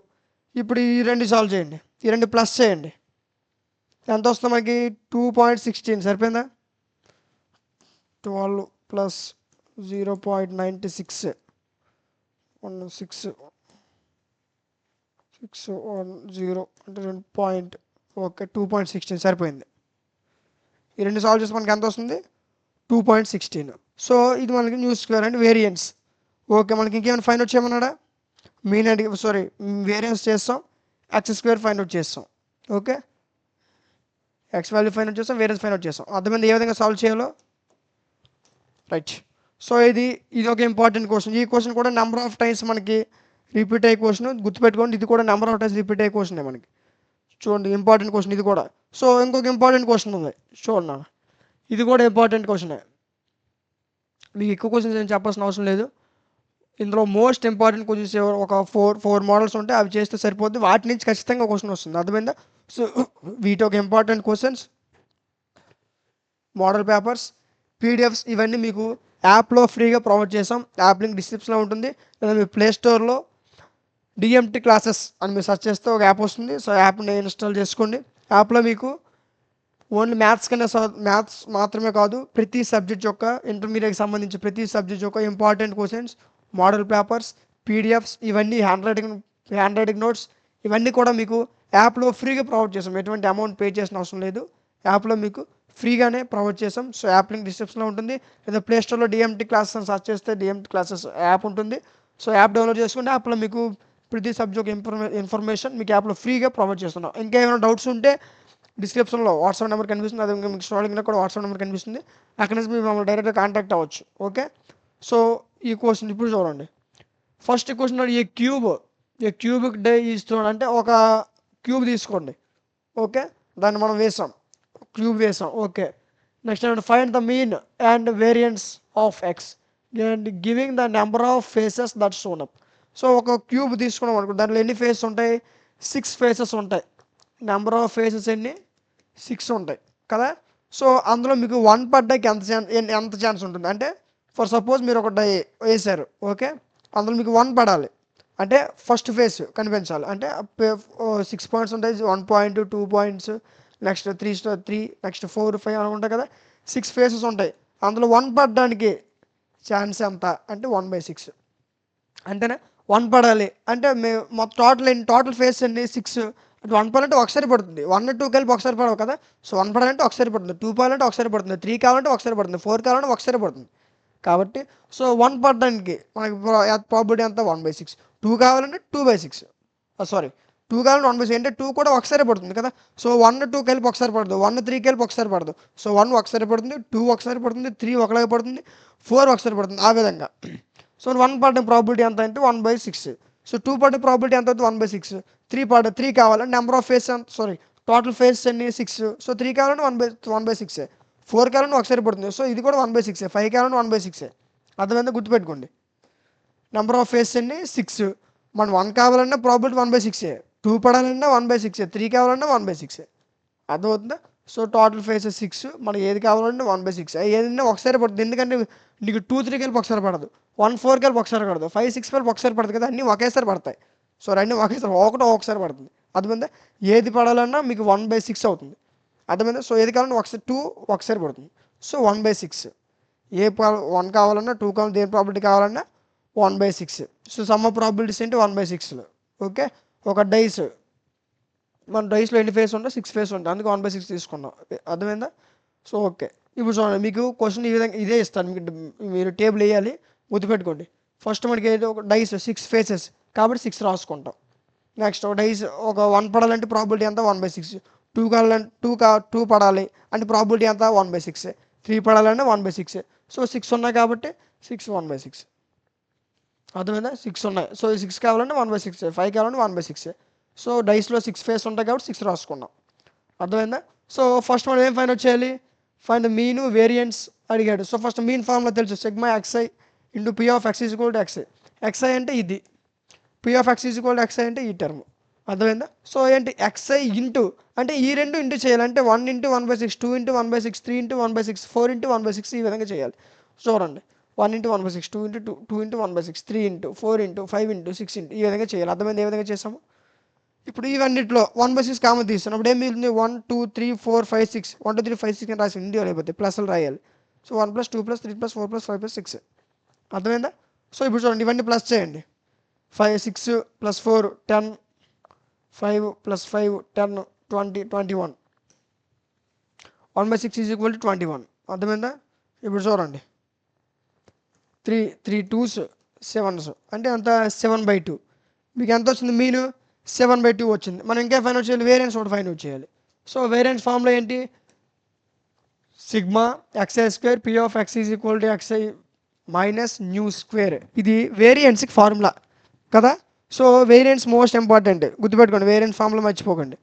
ఇప్పుడు ఈ రెండు సాల్వ్ చేయండి, ఈ రెండు ప్లస్ చేయండి. ఎంత వస్తుంది మనకి? 2.16 సరిపోయిందా? 12 ప్లస్ 0.96 610 అంటే 2 ఓకే 2.16 సరిపోయింది. ఈ రెండు సాల్వ్ చేస్తే మనకి ఎంత వస్తుంది? 2.16. సో ఇది మనకి mu square and variance. Okay, మనకి ఇంకేమైనా ఫైండ్ అవుట్ చేయమన్నాడా? మీన్ అండ్ వేరియన్స్ చేస్తాం, x² ఫైండ్ అవుట్ చేస్తాం. Okay, x value find out చేస్తాం, వేరియన్స్ ఫైండ్ అవుట్ చేస్తాం. అర్థమైంది ఏ విధంగా సాల్వ్ చేయాలో? రైట్. సో ఇది ఒక ఇంపార్టెంట్ క్వశ్చన్. ఈ క్వశ్చన్ కూడా నెంబర్ ఆఫ్ టైమ్స్ మనకి రిపీట్ అయ్యే క్వశ్చన్. గుర్తుపెట్టుకోండి, ఇది కూడా నెంబర్ ఆఫ్ టైమ్స్ రిపీట్ అయ్యే క్వశ్చన్ మనకి. చూడండి ఇంపార్టెంట్ క్వశ్చన్ ఇది కూడా. సో ఇంకొక ఇంపార్టెంట్ క్వశ్చన్ ఉంది చూడండి, ఇది కూడా ఇంపార్టెంట్ క్వశ్చనే. మీకు ఎక్కువ క్వశ్చన్స్ ఏం చెప్పాల్సిన అవసరం లేదు. ఇందులో మోస్ట్ ఇంపార్టెంట్ క్వశ్చన్స్ ఒక ఫోర్ మోడల్స్ ఉంటాయి, అవి చేస్తే సరిపోద్ది. వాటి నుంచి ఖచ్చితంగా క్వశ్చన్ వస్తుంది, అర్థమైందా? సో వీటి ఒక important questions, model papers, PDFs ఇవన్నీ మీకు యాప్లో ఫ్రీగా ప్రొవైడ్ చేసాం. యాప్ లింక్ డిస్క్రిప్షన్లో ఉంటుంది, లేదా మీ ప్లే స్టోర్లో డిఎంటీ క్లాసెస్ అని మీరు సెర్చ్ చేస్తే ఒక యాప్ వస్తుంది. సో యాప్ని ఇన్స్టాల్ చేసుకోండి. యాప్లో మీకు ఓన్లీ మ్యాథ్స్ మాత్రమే కాదు, ప్రతి సబ్జెక్ట్ యొక్క ఇంటర్మీడియట్కి సంబంధించి ప్రతి సబ్జెక్ట్ యొక్క important questions, model papers, PDFs ఇవన్నీ హ్యాండ్ రైటింగ్ నోట్స్ ఇవన్నీ కూడా మీకు యాప్లో ఫ్రీగా ప్రొవైడ్ చేసాం. ఎటువంటి అమౌంట్ పే చేసిన అవసరం లేదు, యాప్లో మీకు ఫ్రీగానే ప్రొవైడ్ చేసాం. సో యాప్ లింక్ డిస్క్రిప్షన్లో ఉంటుంది, లేదా ప్లే స్టోర్లో డిఎంటీ క్లాసెస్ అని సెర్చ్ చేస్తే డిఎంటీ క్లాసెస్ యాప్ ఉంటుంది. సో యాప్ డౌన్లోడ్ చేసుకుంటే యాప్లో మీకు ప్రతి సబ్జెక్ట్ ఇన్ఫర్మేషన్ మీకు యాప్లో ఫ్రీగా ప్రొవైడ్ చేస్తున్నాం. ఇంకా ఏమైనా డౌట్స్ ఉంటే డిస్క్రిప్షన్లో వాట్సాప్ నెంబర్ కనిపిస్తుంది, అదే మీకు స్క్రోలింగ్లో కూడా వాట్సాప్ నెంబర్ కనిపిస్తుంది, అక్కడ నుంచి మీరు మమ్మల్ని డైరెక్ట్గా కాంటాక్ట్ అవ్వచ్చు. ఓకే, సో ఈ క్వశ్చన్ ఇప్పుడు చూడండి. ఫస్ట్ క్వశ్చన్ ఏ క్యూబ్ డే ఇస్తున్నాడు అంటే ఒక క్యూబ్ తీసుకోండి. ఓకే, దాన్ని మనం క్యూబ్ వేసాం. Okay, next find the mean and variance of X and giving the number of faces that shown up. So ఒక క్యూబ్ తీసుకున్నాం అనుకో, దాంట్లో ఎన్ని ఫేసెస్ ఉంటాయి? 6 ఫేసెస్ ఉంటాయి. నెంబర్ ఆఫ్ ఫేసెస్ ఎన్ని? 6 ఉంటాయి కదా. సో అందులో మీకు 1 పడ్డాకి ఎంత ఛాన్స్ ఉంటుంది అంటే, ఫర్ సపోజ్ మీరు ఒక డై వేసారు. ఓకే, అందులో మీకు 1 పడాలి అంటే ఫస్ట్ ఫేస్ కనిపించాలి. అంటే 6 పాయింట్స్ ఉంటాయి, 1 పాయింట్ 2 పాయింట్స్, నెక్స్ట్ 3 నెక్స్ట్ 4 5 అలా ఉంటాయి కదా. 6 ఫేసెస్ ఉంటాయి, అందులో 1 పడడానికి ఛాన్స్ ఎంత అంటే 1/6 అంతేనా. 1 పడాలి అంటే మొత్తం టోటల్ ఫేస్ అన్ని 6. 1 పడాలంటే ఒకసారి పడుతుంది, 1 2 కలిపి ఒకసారి పడవు కదా. సో 1 పడాలంటే ఒకసారి పడుతుంది, 2 పడాలంటే ఒకసారి పడుతుంది, 3 కావాలంటే ఒకసారి పడుతుంది, 4 కావాలంటే ఒకసారి పడుతుంది. కాబట్టి సో 1 పడడానికి మనకి ప్రాబిలిటీ ఎంత? 1/6. 2 కావాలంటే 2/6. 2 కావాలంటే 1/6 అంటే 2 కూడా ఒకసారి పడుతుంది కదా. సో 1 2 కలిపి ఒకసారి పడదు, 1 3 కలిపి ఒకసారి పడదు. సో 1 ఒకసారి పడుతుంది, 2 ఒకసారి పడుతుంది, 3 ఒకలాగే పడుతుంది, 4 ఒకసారి పడుతుంది, ఆ విధంగా. సో 1 పడడం ప్రాబిలిటీ ఎంత అంటే 1/6. సో 2 పడే ప్రాబిలిటీ ఎంత అవుతుంది? 1/6. 3 కావాలంటే number of face total face అన్ని 6. సో 3 కావాలంటే 1/6. 4 కావాలంటే ఒకసారి పడుతుంది, సో ఇది కూడా 1/6. 5 కావాలంటే 1/6. అర్థమైందా? గుర్తుపెట్టుకోండి, నెంబర్ ఆఫ్ ఫేస్ అన్ని 6. మనం 1 కావాలన్నా ప్రాబిలిటీ 1/6, 2 పడాలన్నా 1/6, 3 కావాలన్నా 1/6. అర్థమవుతుందా? సో టోటల్ ఫేసెస్ 6, మనకి ఏది కావాలంటే 1/6. ఏదైనా ఒకసారి పడుతుంది, ఎందుకంటే నీకు 2 3 కలిపి ఒకసారి పడదు, 1 4 కలిపి ఒకసారి పడదు, 5 6 కలిపి ఒకసారి పడుతుంది కదా. అన్నీ ఒకేసారి పడతాయి. సో రెండు ఒకేసారి ఒకసారి పడుతుంది. అర్థమైందా? ఏది పడాలన్నా మీకు 1/6 అవుతుంది. అర్థమైందా? సో ఏది కావాలన్నా 2 ఒకసారి పడుతుంది. సో 1/6. వన్ కావాలన్నా 2 కావాలి, దేని ప్రాబిలిటీ కావాలన్నా 1/6. సో సమ్ ఆఫ్ ప్రాబిలిటీస్ ఏంటి 1/6లో. ఓకే, ఒక డైస్ మన డైస్లో ఎన్ని ఫేస్ ఉంటాయి 6 ఫేస్ ఉంటాయి, అందుకే 1/6 తీసుకున్నాం. అర్థమైందా? సో ఓకే, ఇప్పుడు చూడండి మీకు క్వశ్చన్ ఈ విధంగా ఇదే ఇస్తాను, మీరు టేబుల్ వేయాలి, గుర్తుపెట్టుకోండి. ఫస్ట్ మనకి ఏదో ఒక డైస్ 6 ఫేసెస్ కాబట్టి 6 రాసుకుంటాం. నెక్స్ట్ ఒక డైస్ ఒక 1 పడాలంటే ప్రాబిలిటీ ఎంత 1/6, 2 కావాలంటే 2 పడాలి అంటే ప్రాబిలిటీ ఎంత 1/6, 3 పడాలంటే 1/6. సో 6 ఉన్నాయి కాబట్టి 6 1/6. అర్థమైందా? 6 ఉన్నాయి, సో 6 కావాలంటే 1/6, 5 కావాలంటే 1/6. సో డైస్లో 6 ఫేస్ ఉంటాయి కాబట్టి 6 రాసుకున్నాం. అర్థమైందా? సో ఫస్ట్ మనం ఏం ఫైండ్ అవుట్ చేయాలి, ఫైండ్ మీన్ వేరియన్స్ అడిగాడు. సో ఫస్ట్ మీన్ ఫార్ములా తెలుసు, sigma xi into P of x is equal to xi. xi అంటే ఇది, P of x is equal to xi అంటే ఈ టర్మ్. అర్థమైందా? సో ఏంటి xi ఇంటూ అంటే ఈ రెండు ఇంటూ చేయాలంటే 1 ఇంటూ 1/6, 2 ఇంటూ 1/6, 3 ఇంటూ 1/6, 4 ఇంటూ 1/6 ఈ విధంగా చేయాలి. చూడండి 1 into 1/6, 2 into 2 into 1/6, 3 into 4 into 5 into 6 into ఈ విధంగా చేయాలి. అర్థమైంది ఏ విధంగా చేసాము? ఇప్పుడు ఇవన్నిట్లో 1/6 కామన్ తీస్తాను, అప్పుడు ఏం మిగులుతుంది 1 2 3 4 5 6, 1 2 3 5 6 అని రాసి ఇండియా అయిపోతుంది, ప్లస్లు రాయాలి. సో 1 + 2 + 3 + 4 + 5 + 6. అర్థమైందా? సో ఇప్పుడు చూడండి ఇవన్నీ ప్లస్ చేయండి, 5 6 + 4 10, 5 + 5 10 20 21, 1/6 ఈజ్ ఈక్వల్ టు 21. అర్థమైందా? ఇప్పుడు చూడండి 3 2s 7s అంటే అంత 7/2. మీకు ఎంత వచ్చింది మీను 7/2 వచ్చింది. మనం ఇంకా ఫైండ్ అవుట్ చేయాలి, వేరియన్స్ ఒకటి ఫైండ్ అవుట్ చేయాలి. సో వేరియన్స్ ఫార్ములా ఏంటి, sigma xi² P of x is equal to xi minus mu square. ఇది వేరియన్స్కి ఫార్ములా కదా. సో వేరియన్స్ మోస్ట్ ఇంపార్టెంట్, గుర్తుపెట్టుకోండి, వేరియన్స్ ఫార్ములా మర్చిపోకండి,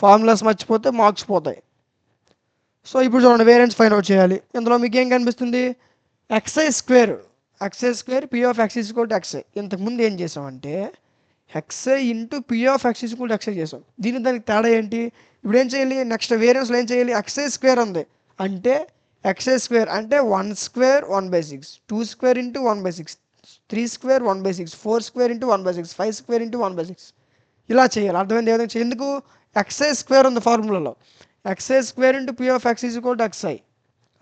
ఫార్ములాస్ మర్చిపోతే మార్క్స్ పోతాయి. సో ఇప్పుడు చూడండి వేరియన్స్ ఫైండ్ అవుట్ చేయాలి. ఇందులో మీకు ఏం కనిపిస్తుంది, xi² P of x is equal to xi. ఇంతకుముందు ఏం చేసామంటే xi into P of x is equal to xi చేసాం. దానికి తేడా ఏంటి, ఇప్పుడు ఏం చేయాలి, నెక్స్ట్ వేరియన్స్లో ఏం చేయాలి, xi² ఉంది అంటే xi² అంటే 1² 1/6, 2² ఇంటూ 1/6, 3² 1/6, 4² ఇంటూ 1/6, 5² ఇంటూ 1/6 ఇలా చేయాలి. అర్థమైంది ఏ విధంగా ఎందుకు, xi² ఉంది ఫార్ములాలో, xi² into P of x is equal to xi.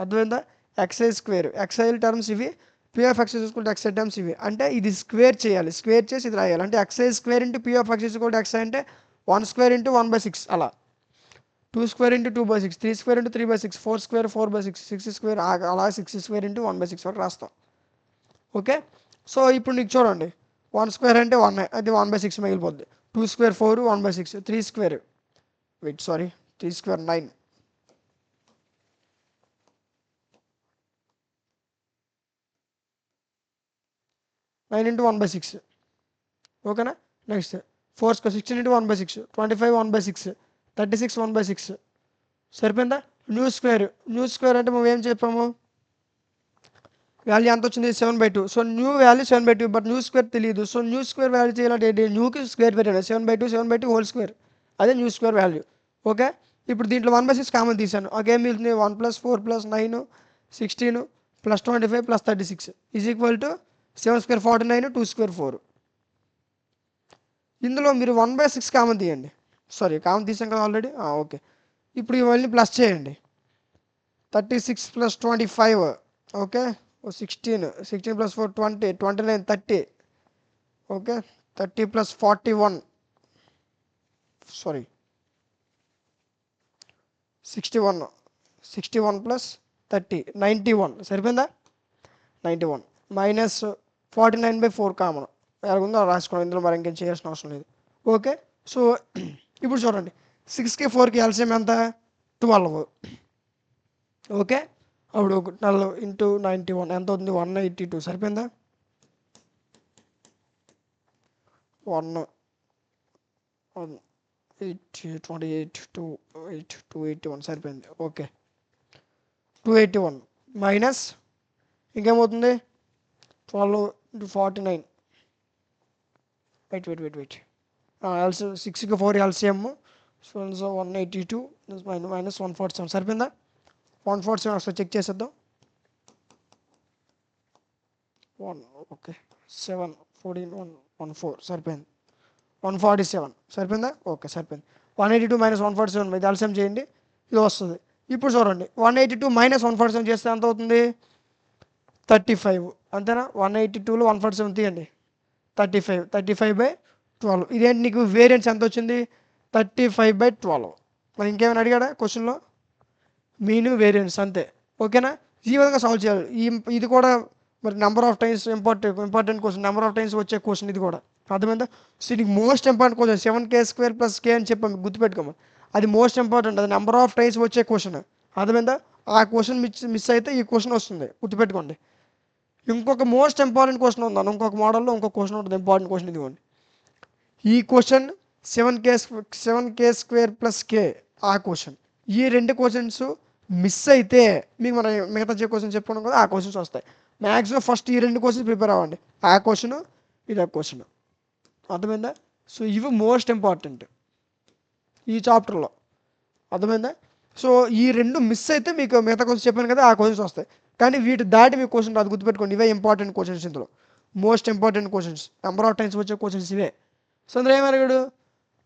అర్థమైందా, xi² xi టర్మ్స్ ఇవి, P of x is equal to xi terms ఇవి, అంటే ఇది స్క్వేర్ చేయాలి, స్క్వేర్ చేసి ఇది రాయాలి. అంటే xi² into P of x is equal to xi అంటే 1² ఇంటూ 1/6 అలా, 2² ఇంటూ 2/6, 3² ఇంటూ 3/6, 4² 4/6, 6² అలా 6² ఇంటూ 1/6 వరకు రాస్తాం. ఓకే, సో ఇప్పుడు నీకు చూడండి 1² అంటే 1 అది 1/6 మిగిలిపోద్ది, 2² 4 1/6, 3² వెయిట్ సారీ 3² 9, 9 ఇంటూ 1/6. ఓకేనా, నెక్స్ట్ 4² 16 ఇంటూ 1/6, 25 1/6, 36 1/6. సరిపోయిందా. న్యూ స్క్వేర్ అంటే మనం ఏం చెప్పాము, వాల్యూ ఎంత వచ్చింది 7/2. So new value 7/2, but new square తెలియదు. సో న్యూ స్క్వేర్ వాల్యూ చేయాలంటే ఏంటి, న్యూకి స్క్వేర్ పెట్టాను 7/2 హోల్ స్క్వేర్, అదే న్యూ స్క్వేర్ వాల్యూ. ఓకే, ఇప్పుడు దీంట్లో 1/6 కామన్ తీసాను, ఏం మిగులుతుంది 1 + 4 + 9 16 + 25 + 36 ఈజ్ ఈక్వల్ టు 7² 49, 2² 4. ఇందులో మీరు 1/6 కామన్ తీయండి, సారీ కామన్ తీసాం కదా ఆల్రెడీ. ఓకే, ఇప్పుడు ఇవన్నీ ప్లస్ చేయండి, 36 + 25 ఓకే 16 + 4 20, 29 30 ఓకే 30 + 41 సారీ 61 + 30 91. సరిపోయిందా, 91 మైనస్ 49/4 కామన్ ఎలాగుందో రాసుకోండి, ఇందులో మరి ఇంకేం చేయాల్సిన అవసరం లేదు. ఓకే, సో ఇప్పుడు చూడండి 6కి 4కి ఎల్సిఎం ఎంత 12. ఓకే, అప్పుడు 12 ఇంటూ 91 ఎంత అవుతుంది 182. సరిపోయిందా, 281 సరిపోయింది. ఓకే 281 మైనస్ ఇంకేమవుతుంది 12 ఇంటూ 49 వెయిట్ ఎల్సిఎం 6కి 4 ఎల్సిఎం, సో 182 మైనస్ 147 సరిపోయిందా. 147 ఒకసారి చెక్ చేసేద్దాం, 1 ఓకే 7 14 1 14 సరిపోయింది, 147 సరిపోయిందా. ఓకే సరిపోయింది, 182 మైనస్ 147 ఇది ఎల్సిఎం చేయండి, ఇది వస్తుంది. ఇప్పుడు చూడండి 182 మైనస్ 147 చేస్తే ఎంత అవుతుంది 35 అంతేనా. 182లో 147 తీయండి. 35/12 ఇదేంటి నీకు వేరియన్స్ ఎంత వచ్చింది 35/12. మరి ఇంకేమైనా అడిగాడా క్వశ్చన్లో మీన్ వేరియన్స్ అంతే. ఓకేనా. ఈ విధంగా సాల్వ్ చేయాలి. ఇది కూడా మరి number of times important question, number of times వచ్చే క్వశ్చన్ ఇది కూడా. అర్థమైందా. సో ఇది most important question. 7k² + k అని చెప్పాము, గుర్తుపెట్టుకోమా. అది మోస్ట్ ఇంపార్టెంట్, అది నెంబర్ ఆఫ్ టైమ్స్ వచ్చే క్వశ్చన్. అర్థమైందా. ఆ క్వశ్చన్ మిస్ అయితే ఈ క్వశ్చన్ వస్తుంది, గుర్తుపెట్టుకోండి. ఇంకొక మోస్ట్ ఇంపార్టెంట్ క్వశ్చన్ ఉందని ఇంకొక మోడల్లో ఇంకొక క్వశ్చన్ ఉంటుంది, ఇంపార్టెంట్ క్వశ్చన్ ఇదిగోండి. ఈ క్వశ్చన్ 7k² + k ఆ క్వశ్చన్. ఈ రెండు క్వశ్చన్స్ మిస్ అయితే మీకు మన మిగతా క్వశ్చన్ చెప్పుకున్నాం కదా, ఆ క్వశ్చన్స్ వస్తాయి. మ్యాక్సిమం ఫస్ట్ ఈ రెండు క్వశ్చన్స్ ప్రిపేర్ అవ్వండి, ఆ క్వశ్చన్ ఇది ఆ క్వశ్చన్. అర్థమైందా. సో ఇవి మోస్ట్ ఇంపార్టెంట్ ఈ చాప్టర్లో. అర్థమైందా. సో ఈ రెండు మిస్ అయితే మీకు మిగతా క్వశ్చన్ చెప్పాను కదా, ఆ క్వశ్చన్స్ వస్తాయి. కానీ వీటి దాటి మీకు క్వశ్చన్ రాదు, గుర్తుపెట్టుకోండి. ఇవే ఇంపార్టెంట్ క్వశ్చన్స్, ఇందులో most important questions, number of times వచ్చే క్వశ్చన్స్ ఇవే. సో అందులో ఏం అడిగాడు,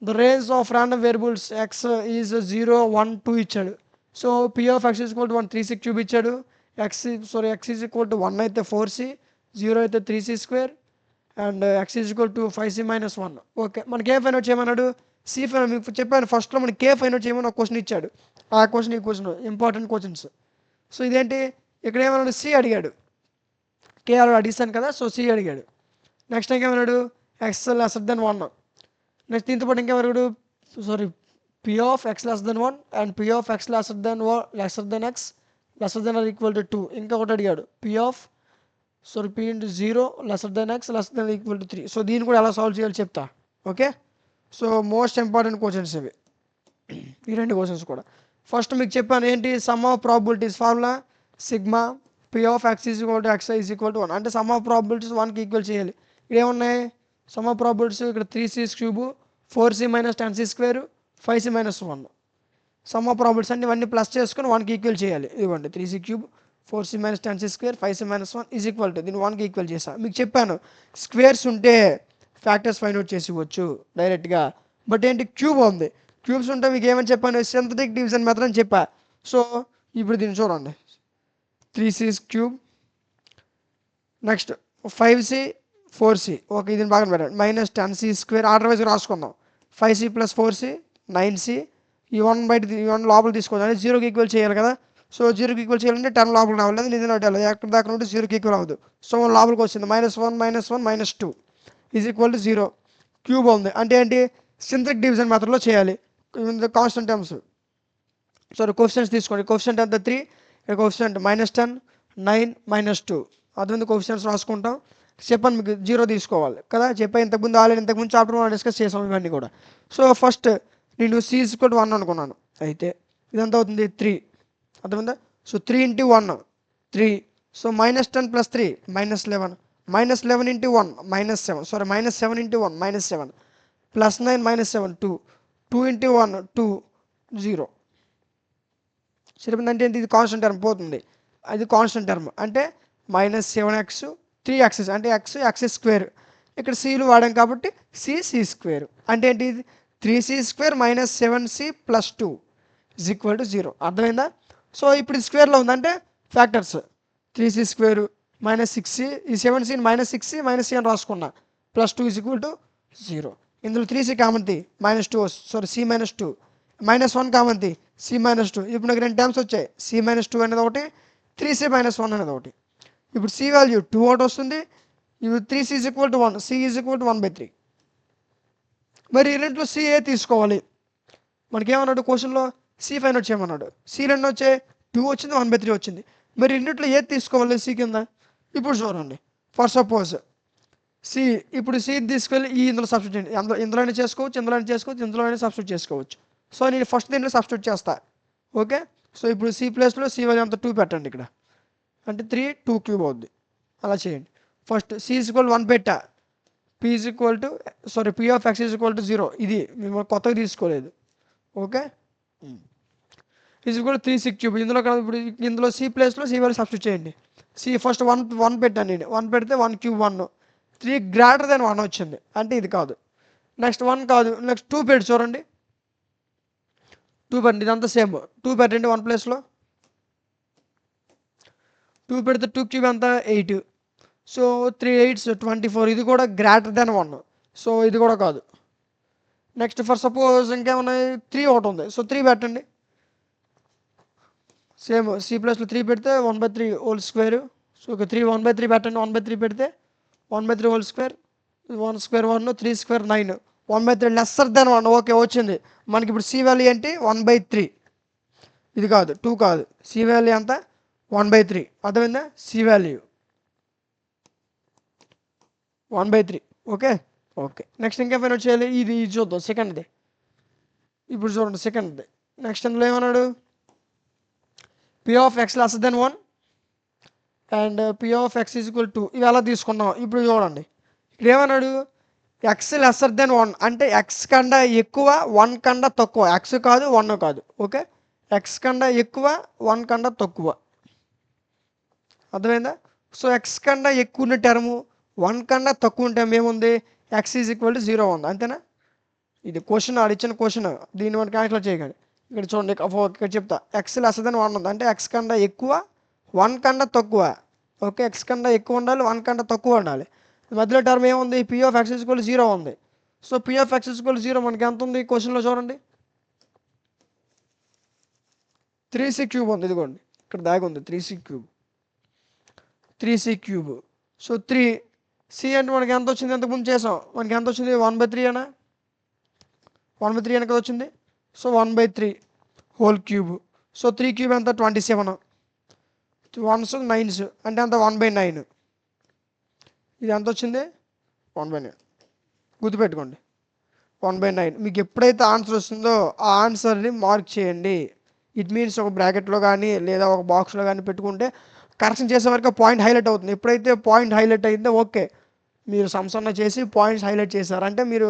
the range of random variables X is 0, 1, 2 ఇచ్చాడు. So p of x = 1 3c³ ఇచ్చాడు. x is equal to 1 అయితే 4c, 0 అయితే 3c² and x is equal to 5c - 1. Okay. మనకి ఏ ఫైండ్ అవుట్ చేయమన్నాడు, సి ఫైండ్. మీకు చెప్పాను ఫస్ట్లో మనకి కే ఫైండ్ అవుట్ చేయమని ఒక క్వశ్చన్ ఇచ్చాడు. ఆ క్వశ్చన్ ఈ క్వశ్చన్ ఇంపార్టెంట్ క్వశ్చన్స్. సో ఇదేంటి ఇక్కడ ఏమన్నాడు, సి అడిగాడు. కే ఆల్రెడీ అడిగాను కదా, సో సి అడిగాడు. నెక్స్ట్ ఇంకేమన్నాడు, x <1. నెక్స్ట్ దీంతో పాటు ఇంకేమన్నాడు, p of x <1 and p of x x <2. ఇంకొకటి అడిగాడు, p into 0 x <= 3. సో దీన్ని కూడా ఎలా సాల్వ్ చేయాలో చెప్తా. Okay. So most important questions ఇవి, ఈ రెండు క్వశ్చన్స్ కూడా. ఫస్ట్ మీకు చెప్పాను ఏంటి, some of probabilities formula sigma p of x = xi = 1. అంటే సమ్ ఆఫ్ ప్రాబిలిటీస్ 1కి ఈక్వల్ చేయాలి. ఇక్కడ ఏమున్నాయి సమ్ ఆఫ్ ప్రాబిలిటీస్, ఇక్కడ 3c³, 4c - 10c², 5c - 1. Sum of probabilities అంటే ఇవన్నీ ప్లస్ చేసుకొని 1కి ఈక్వల్ చేయాలి. ఇవ్వండి 3c³, 4c - 10c², 5c - 1 = దీన్ని 1కి ఈక్వల్ చేసా. మీకు చెప్పాను స్క్వేర్స్ ఉంటే ఫ్యాక్టర్స్ ఫైండ్ అవుట్ చేసివచ్చు డైరెక్ట్గా. బట్ ఏంటి క్యూబ్ ఉంది, క్యూబ్స్ ఉంటే మీకు ఏమని చెప్పాను, సింథటిక్ డివిజన్ మెథడ్ అని చెప్పా. సో ఇప్పుడు దీన్ని చూడండి, 3c³ next 5c 4c. Okay, ఇది బాగా పెట్టండి. -10c² order wise రాసుకుందాం. 5c + 4c 9c. ఈ 1 బయట 1 లోపల తీసుకోవాలి, అంటే 0కి ఈక్వల్ చేయాలి కదా. సో 0కి ఈక్వల్ చేయాలంటే 10 లోపల రావాలి, లేదా నిజం పెట్టాలి. ఎక్కడ దాకా ఉంటే 0కి ఈక్వల్ అవ్వదు. సో లోపలికి వచ్చింది -1 - 2 = 0. క్యూబ్ ఉంది అంటే ఏంటి, సింథటిక్ డివిజన్ మెథడ్లో చేయాలి. కాన్స్టెంట్ టర్మ్స్ కోఎఫిషియంట్స్ తీసుకోండి. కోఎఫిషియంట్ ఎంత 3, ఇక్కడ కోఎఫిషియంట్ -10, 9, -2. అదే కోఎఫిషియంట్స్ రాసుకుంటాం. చెప్పండి మీకు 0 తీసుకోవాలి కదా, చెప్పా ఇంతకుముందు ఇంతకుముందు చాప్టర్ మనం డిస్కస్ చేసాం ఇవన్నీ కూడా. సో ఫస్ట్ నేను c = 1 అనుకున్నాను, అయితే ఇదంతా అవుతుంది 3. అర్థమైందా. సో 3 × 1 3. సో -10 + 3 -11. -11 × 1 -7. సారీ -7 × 1 -7. +9 - 7 2. 2 × 1 2 0. సరిపోయింది. అంటే ఇది కాన్స్టెంట్ టర్మ్ పోతుంది, అది కాన్స్టెంట్ టర్మ్ అంటే -7x 3x అంటే x² ఇక్కడ cలు వాడాం కాబట్టి c² అంటే ఏంటి 3c² - 7c + 2 = 0. అర్థమైందా. సో ఇప్పుడు స్క్వేర్లో ఉందంటే ఫ్యాక్టర్స్ 3c² -6c, ఈ 7c -6c -c అని రాసుకున్నా, +2 = 0. ఇందులో 3c కామన్ తీ -2 c -2 -1 కామన్ తీ c -2. ఇప్పుడు నాకు 2 టర్మ్స్ వచ్చాయి, c -2 అనేది ఒకటి, 3c - 1 అనేది ఒకటి. ఇప్పుడు c వాల్యూ 2 ఒకటి వస్తుంది, ఇప్పుడు 3c = 1, c = 1/3. మరి ఈ రెంట్లో c ఏ తీసుకోవాలి. మనకేమన్నాడు క్వశ్చన్లో c ఫైండ్ అవుట్ చేయమన్నాడు. c రెండు వచ్చాయి, 2 వచ్చింది, 1/3 వచ్చింది. మరి రెండిట్లో ఏది తీసుకోవాలి c కింద. ఇప్పుడు చూడండి, ఫర్ సపోజ్ c, ఇప్పుడు c తీసుకెళ్ళి ఈ ఇందులో సబ్స్టిట్యూట్ చేయండి. ఇందులోనే చేసుకోవచ్చు, ఇందులోనే సబ్స్టిట్యూట్ చేసుకోవచ్చు. సో నేను ఫస్ట్ దీంట్లో సబ్స్టిట్యూట్ చేస్తా. ఓకే. సో ఇప్పుడు c ప్లేస్లో c వాల్యూ అంత 2 పెట్టండి ఇక్కడ, అంటే 3 2³ అవుద్ది. అలా చేయండి. ఫస్ట్ c = 1 పెట్టా, p of x = 0. ఇది మేము కొత్తగా తీసుకోలేదు. ఓకే. = 3c³ ఇందులో కదా, ఇప్పుడు ఇందులో c ప్లేస్లో c వాల్యూ సబ్స్టిట్యూట్ చేయండి. c ఫస్ట్ 1 పెట్టాను నేను, 1 పెడితే 1³ 1, 3 > 1 వచ్చింది, అంటే ఇది కాదు. నెక్స్ట్ 1 కాదు, నెక్స్ట్ 2 పెట్టి చూడండి, 2 పెట్టండి, ఇదంతా సేమ్. 2 పెట్టండి 1 ప్లేస్లో, 2 పెడితే 2 క్యూబ్ ఎంత 8. So 3 8s 24. ఇది కూడా గ్రేటర్ దెన్ 1. సో ఇది కూడా కాదు. నెక్స్ట్ ఫర్ సపోజ్ ఇంకేమున్నాయి 3 ఒకటి ఉంది. సో 3 పెట్టండి. సేమ్ సి ప్లస్లో 3 పెడితే 1/3 హోల్ స్క్వేర్. సో 3 1/3 పెట్టండి. 1/3 పెడితే 1/3 whole square. 1 square 1 3 square 9. 1/3 lesser than 1. Okay వచ్చింది మనకి. ఇప్పుడు సి వాల్యూ ఏంటి 1/3. ఇది కాదు 2 కాదు. సి వాల్యూ ఎంత 1/3. అర్థమైందా? C value 1/3. Okay okay. Next ఇంకా ఫైన్ వచ్చేయాలి. ఇది చూద్దాం సెకండ్ది. ఇప్పుడు చూడండి సెకండ్ది. నెక్స్ట్ అందులో ఏమన్నాడు P of X less than 1 and p of x is equal to ఇవి ఎలా తీసుకున్నాం. ఇప్పుడు చూడండి ఇక్కడ ఏమన్నాడు ఎక్స్ లెస్సర్ దెన్ 1 అంటే ఎక్స్ కన్నా ఎక్కువ 1 కన్నా తక్కువ. ఎక్స్ కాదు 1 కాదు. ఓకే ఎక్స్ కన్నా ఎక్కువ 1 కన్నా తక్కువ. అర్థమైందా? సో ఎక్స్ కన్నా ఎక్కువ ఉన్న టర్ము 1 కన్నా తక్కువ ఉంటే ఏముంది ఎక్స్ ఈజ్ ఈక్వల్ టు 0 ఉంది. అంతేనా? ఇది క్వశ్చన్ ఆడిచ్చిన క్వశ్చన్. దీన్ని మనం క్యాల్కులేట్ చేయకండి. ఇక్కడ చూడండి ఇక్కడ చెప్తా ఎక్స్ లెస్ దెన్ 1 ఉంది అంటే ఎక్స్ కన్నా ఎక్కువ 1 కన్నా తక్కువ. ఓకే ఎక్స్ కన్నా ఎక్కువ ఉండాలి 1 కన్నా తక్కువ ఉండాలి. మధ్యలో టర్మ్ ఏముంది P of x is equal to 0 ఉంది. So P of x is equal to 0 మనకి ఎంత ఉంది క్వశ్చన్లో చూడండి 3c క్యూబ్ ఉంది. ఇదిగోండి ఇక్కడ దాగి ఉంది 3c cube. 3c cube. So 3c అంటే మనకి ఎంత వచ్చింది ఎంతకుముందు చేసాం. మనకి ఎంత వచ్చింది 1/3 అనా 1/3 అని కదా వచ్చింది. So 1/3 whole cube. So 3 cube ఎంత 27. 1s 9s అంటే అంత 1/9. ఇది ఎంత వచ్చింది 1/9. గుర్తుపెట్టుకోండి 1/9. మీకు ఎప్పుడైతే ఆన్సర్ వస్తుందో ఆ ఆన్సర్ని మార్క్ చేయండి. ఇట్ మీన్స్ ఒక బ్రాకెట్లో కానీ లేదా ఒక బాక్స్లో కానీ పెట్టుకుంటే కరెక్షన్ చేసే వరకు పాయింట్ హైలైట్ అవుతుంది. ఎప్పుడైతే పాయింట్ హైలైట్ అయిందో ఓకే మీరు సంసన్న చేసి పాయింట్స్ హైలైట్ చేశారు అంటే మీరు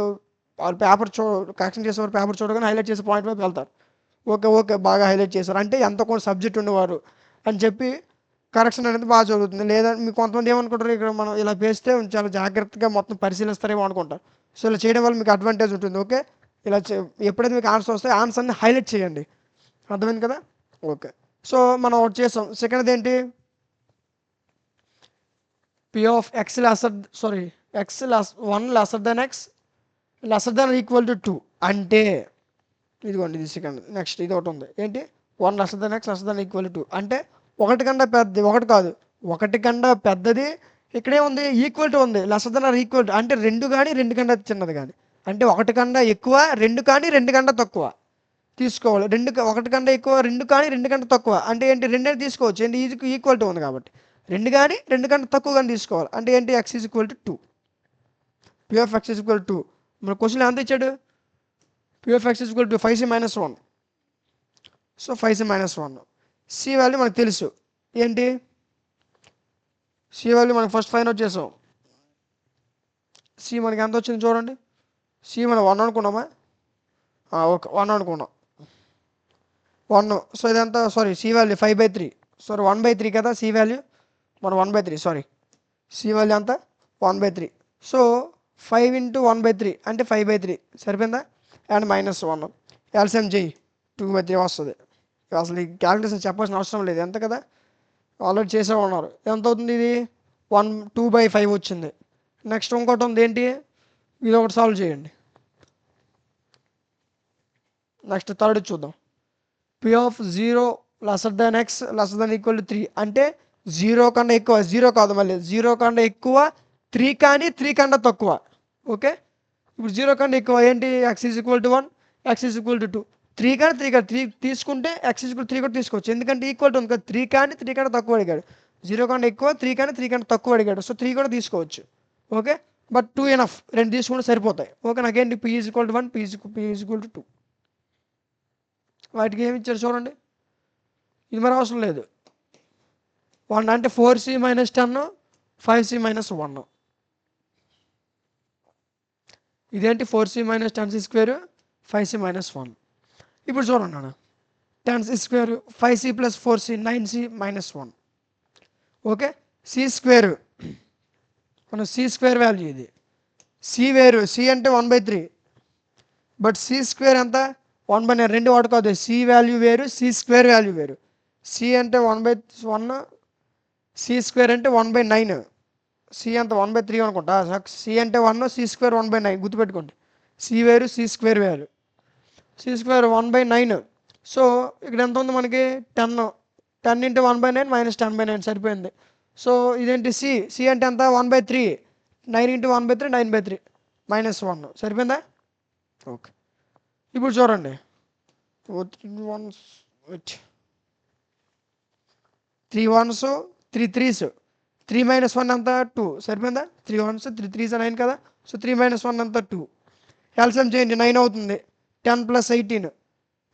పేపర్ కరెక్షన్ చేసేవారు పేపర్ చూడగానే హైలైట్ చేసే పాయింట్ వైపు వెళ్తారు. ఓకే ఓకే బాగా హైలైట్ చేశారు అంటే ఎంత కొంత సబ్జెక్ట్ ఉండేవారు అని చెప్పి కరెక్షన్ అనేది బాగా జరుగుతుంది. లేదా మీకు కొంతమంది ఏమనుకుంటారు ఇక్కడ మనం ఇలా వేస్తే చాలా జాగ్రత్తగా మొత్తం పరిశీలిస్తారేమో అనుకుంటారు. సో ఇలా చేయడం వల్ల మీకు అడ్వాంటేజ్ ఉంటుంది. ఓకే ఇలా ఎప్పుడైతే మీకు ఆన్సర్ వస్తే ఆన్సర్ని హైలైట్ చేయండి. అర్థమైంది కదా? ఓకే. సో మనం ఒకటి చేసాం. సెకండ్ ఏంటి p of x x less 1 lesser than x lesser than equal to 2 అంటే ఇదిగోండి ఇది సెకండ్. నెక్స్ట్ ఇది ఒకటి ఉంది ఏంటి 1 lesser than x lesser than equal to 2 అంటే ఒకటి కన్నా పెద్దది ఒకటి కాదు ఒకటి కన్నా పెద్దది. ఇక్కడే ఉంది ఈక్వల్ టు ఉంది lesser than or equal to అంటే 2 కానీ 2 కన్నా చిన్నది కానీ అంటే ఒకటి కన్నా ఎక్కువ 2 కానీ 2 కన్నా తక్కువ తీసుకోవాలి. 1 కన్నా ఎక్కువ 2 కానీ 2 కన్నా తక్కువ అంటే ఏంటి 2 అని తీసుకోవచ్చు ఏంటి ఈక్వల్ టు ఉంది కాబట్టి 2 కానీ 2 కన్నా తక్కువ కానీ తీసుకోవాలి. అంటే ఏంటి x is equal to 2. P of x is equal to మన క్వశ్చన్ ఎంత ఇచ్చాడు p of x is equal to 5c - 1. So 5c - 1 c value మనకు తెలుసు ఏంటి సి వాల్యూ మనకు ఫస్ట్ ఫైండ్ అవుట్ చేసాం. సి మనకి ఎంత వచ్చింది చూడండి. సి మనం 1 అనుకున్నామా ఓకే 1 అనుకున్నాం 1. సో ఇదంతా సి వాల్యూ 5/3 1/3 కదా సి వాల్యూ మన 1/3 సి వాల్యూ అంతా 1/3. సో 5 × 1/3 అంటే 5/3 సరిపోయిందా అండ్ -1 ఎల్సిఎం చేయి 2/3 వస్తుంది. అసలు ఈ క్యాలిక్యులేషన్ చెప్పాల్సిన అవసరం లేదు ఎంత కదా ఆల్రెడీ చేసే ఉన్నారు. ఎంత అవుతుంది ఇది 2/5 వచ్చింది. నెక్స్ట్ ఇంకోటి ఉంది ఏంటి ఇది ఒకటి సాల్వ్ చేయండి. నెక్స్ట్ థర్డ్ చూద్దాం p of 0 lesser than x lesser than equal to 3 అంటే 0 కన్నా ఎక్కువ 0 కాదు మళ్ళీ 0 కన్నా ఎక్కువ 3 కానీ 3 కన్నా తక్కువ. ఓకే ఇప్పుడు 0 కన్నా ఎక్కువ ఏంటి x is equal to 1 X is equal to 2. 3 కానీ 3 తీసుకుంటే ఎక్స్ ఈజ్ ఈక్వల్ 3 కూడా తీసుకోవచ్చు ఎందుకంటే ఈక్వల్ టు ఉంది కదా 3 కానీ 3 కన్నా తక్కువ అడిగాడు. 0 కన్నా ఎక్కువ 3 కానీ 3 కన్నా తక్కువ అడిగాడు. సో 3 కూడా తీసుకోవచ్చు. ఓకే బట్ 2 ఎనఫ్ 2 తీసుకుంటే సరిపోతాయి. ఓకే నాకేంటి P is equal to 1 P is equal to 2. వాటికి ఏమి ఇచ్చారు చూడండి ఇది మరి అవసరం లేదు 1 అంటే 4c - 10 5c - 1. ఇదేంటి 4c - 10c² 5c - 1. ఇప్పుడు చూడండి అన్న 10c² 5c + 4c 9c - 1. Okay c² మన c² వాల్యూ ఇది సి వేరు సి అంటే 1/3 బట్ c² ఎంత 1/9 రెండు వాడుకోదు. సి వాల్యూ వేరు c² వాల్యూ వేరు. సి అంటే 1/1 సి స్క్వేర్ అంటే 1/9. సి అంత 1/3 అనుకుంటా. సి అంటే 1, సి స్క్వేర్ 1/9 గుర్తుపెట్టుకోండి. సి వేరు, సి స్క్వేర్ వేరు. C square 1/9. సో ఇక్కడ ఎంత ఉంది మనకి 10. 10 × 1/9 - 10/9 సరిపోయింది. సో ఇదేంటి సి అంటే ఎంత 1/3. 9 × 1/3 9/3 -1 సరిపోయిందా? ఓకే. ఇప్పుడు చూడండి 3 1s 3 3s 3 - 1 ఎంత 2 సరిపోయిందా? 3 1s 3 3s 9 కదా. సో 3 - 1 ఎంత 2. ఎల్సిఎం చేయండి 9 అవుతుంది. 10 + 18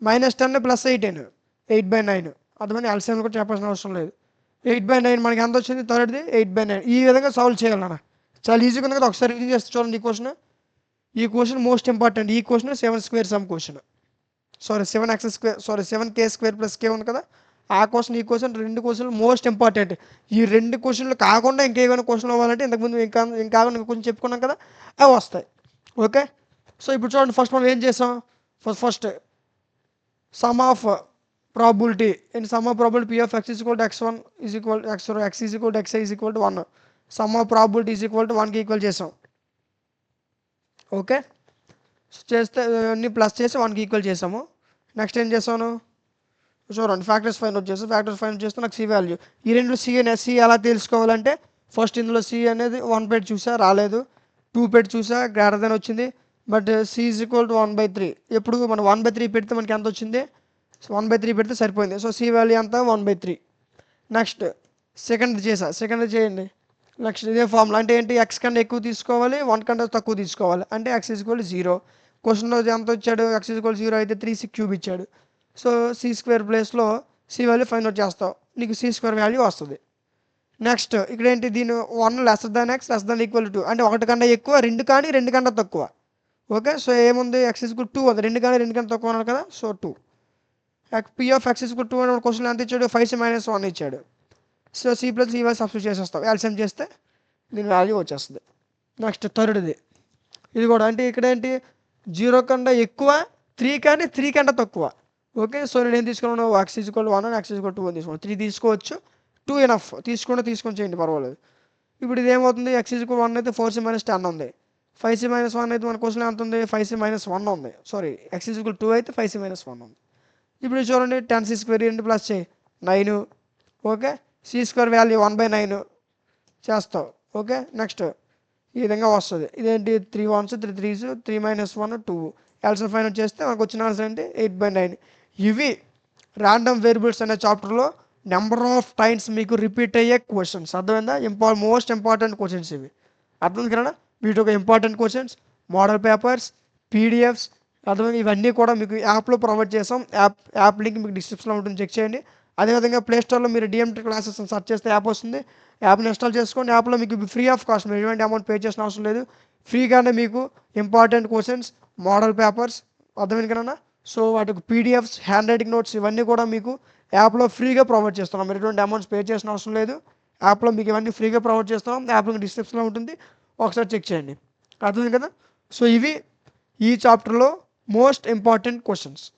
-10 + 18 8/9. అర్థమైంది. ఎల్సిఎం కూడా చెప్పాల్సిన అవసరం లేదు. 8/9 మనకి ఎంత వచ్చింది? థర్డ్ది 8/9. ఈ విధంగా సాల్వ్ చేయాలన్న చాలా ఈజీగా ఉంది కదా. ఒకసారి రివ్యూ చేస్తే చూడండి ఈ క్వశ్చన్ మోస్ట్ ఇంపార్టెంట్. ఈ question 7 square some question. 7k² + k ఉంది కదా. ఆ క్వశ్చన్ ఈ క్వశ్చన్ 2 క్వశ్చన్లు మోస్ట్ ఇంపార్టెంట్. ఈ 2 క్వశ్చన్లు కాకుండా ఇంకేమైనా క్వశ్చన్ అవ్వాలంటే ఇంతకుముందు ఇంకా కొంచెం చెప్పుకున్నాం కదా, అవి వస్తాయి. ఓకే. సో ఇప్పుడు చూడండి ఫస్ట్ మనం ఏం చేసాం? First some of probability p of x = x1 = x = xi = 1. Sum of probability = 1కి ఈక్వల్ చేసాం. ఓకే. చేస్తే అన్ని ప్లస్ చేసి 1కి ఈక్వల్ చేసాము. నెక్స్ట్ ఏం చేసాను చూడండి, ఫ్యాక్టర్స్ ఫైండ్ అవుట్ చేస్తాను. ఫ్యాక్టర్స్ ఫైండ్ చేస్తే నాకు సి వాల్యూ. ఈ రెండు సి ఎలా తెలుసుకోవాలంటే ఫస్ట్ ఇందులో సి అనేది 1 పెట్టి చూసా రాలేదు, 2 పెట్టి చూసా గ్రేటర్ దెన్ వచ్చింది. But c = 1/3. ఎప్పుడు మనం 1/3 పెడితే మనకి ఎంత వచ్చింది? 1/3 పెడితే సరిపోయింది. సో సి వాల్యూ ఎంత 1/3. నెక్స్ట్ సెకండ్ చేయండి. నెక్స్ట్ ఇదే ఫార్ములా. అంటే ఏంటి? ఎక్స్ కన్నా ఎక్కువ తీసుకోవాలి, 1 కన్నా తక్కువ తీసుకోవాలి. అంటే x = 0. క్వశ్చన్లో ఎంత వచ్చాడు? x = 0 అయితే 3/3 ఇచ్చాడు. సో సి స్క్వేర్ ప్లేస్లో సి వాల్యూ ఫైండ్ అవుట్ చేస్తావు, నీకు సి స్క్వేర్ వాల్యూ వస్తుంది. నెక్స్ట్ ఇక్కడ ఏంటి? దీని 1 x <2 అంటే 1 కన్నా ఎక్కువ, 2 కానీ 2 కన్నా తక్కువ. ఓకే. సో ఏముంది? x = 2 ఉంది. 2 కానీ 2 కన్నా తక్కువ అన్నారు కదా. సో 2. p of x = 2 అనే క్వశ్చన్ ఎంత ఇచ్చాడు? 5c - 1 ఇచ్చాడు. So c plus c value substitute చేసేస్తాం. ఎల్సిఎం చేస్తే దీని వాల్యూ వచ్చేస్తుంది. నెక్స్ట్ థర్డ్ది. ఇది కూడా అంటే ఇక్కడ ఏంటి? 0 కన్నా ఎక్కువ, 3 కానీ 3 కన్నా తక్కువ. ఓకే. సో నేను ఏం తీసుకున్నాను? x = 1 x = 2 అని తీసుకున్నాను. 3 తీసుకోవచ్చు, 2 ఎనఫ్. తీసుకొని చేయండి, పర్వాలేదు. ఇప్పుడు ఇది ఏమవుతుంది? x = 1 అయితే 4c - 10 ఉంది. 5c - 1 అయితే మన క్వశ్చన్ ఎంత ఉంది? 5c - 1 ఉంది. సారీ, x = 2 అయితే 5c - 1 ఉంది. ఇప్పుడు చూడండి 10c² రెండు ప్లస్ చేయి 9. ఓకే. సి స్క్వేర్ వాల్యూ 1/9 చేస్తావు. ఓకే. నెక్స్ట్ ఈ విధంగా వస్తుంది. ఇదేంటి? 3 1s 3 3s 3 - 1 2. LCM find out చేస్తే మనకు వచ్చిన ఆన్సర్ ఏంటి? 8/9. ఇవి ర్యాండమ్ వేరియబుల్స్ అనే చాప్టర్లో నెంబర్ ఆఫ్ టైమ్స్ మీకు రిపీట్ అయ్యే క్వశ్చన్స్. అర్థమైందా? మోస్ట్ ఇంపార్టెంట్ క్వశ్చన్స్ ఇవి. అర్థం కదా. వీటి ఒక important questions, model papers, PDFs, అర్థమైంది. ఇవన్నీ కూడా మీకు యాప్లో ప్రొవైడ్ చేసాం. యాప్ లింక్ మీకు డిస్క్రిప్షన్లో ఉంటుంది, చెక్ చేయండి. అదేవిధంగా ప్లేస్టోర్లో మీరు డిఎంటీ క్లాసెస్ సెర్చ్ చేస్తే యాప్ వస్తుంది. యాప్ని ఇన్స్టాల్ చేసుకోండి. యాప్లో మీకు ఫ్రీ ఆఫ్ కాస్ట్, మీరు ఎటువంటి అమౌంట్ పే చేసిన అవసరం లేదు. ఫ్రీగానే మీకు ఇంపార్టెంట్ క్వశ్చన్స్, మోడల్ పేపర్స్, అర్థమైంది కదా. సో వాటికి పీడిఎఫ్స్, హ్యాండ్ రైటింగ్ నోట్స్ ఇవన్నీ కూడా మీకు యాప్లో ఫ్రీగా ప్రొవైడ్ చేస్తున్నాం. మీరు ఎటువంటి అమౌంట్స్ పే చేసిన అవసరం లేదు. యాప్లో మీకు ఇవన్నీ ఫ్రీగా ప్రొవైడ్ చేస్తున్నాం. యాప్ లింక్ డిస్క్రిప్షన్లో ఉంటుంది, ఒకసారి చెక్ చేయండి. అర్థమైంది కదా. సో ఇవి ఈ చాప్టర్లో మోస్ట్ ఇంపార్టెంట్ క్వశ్చన్స్.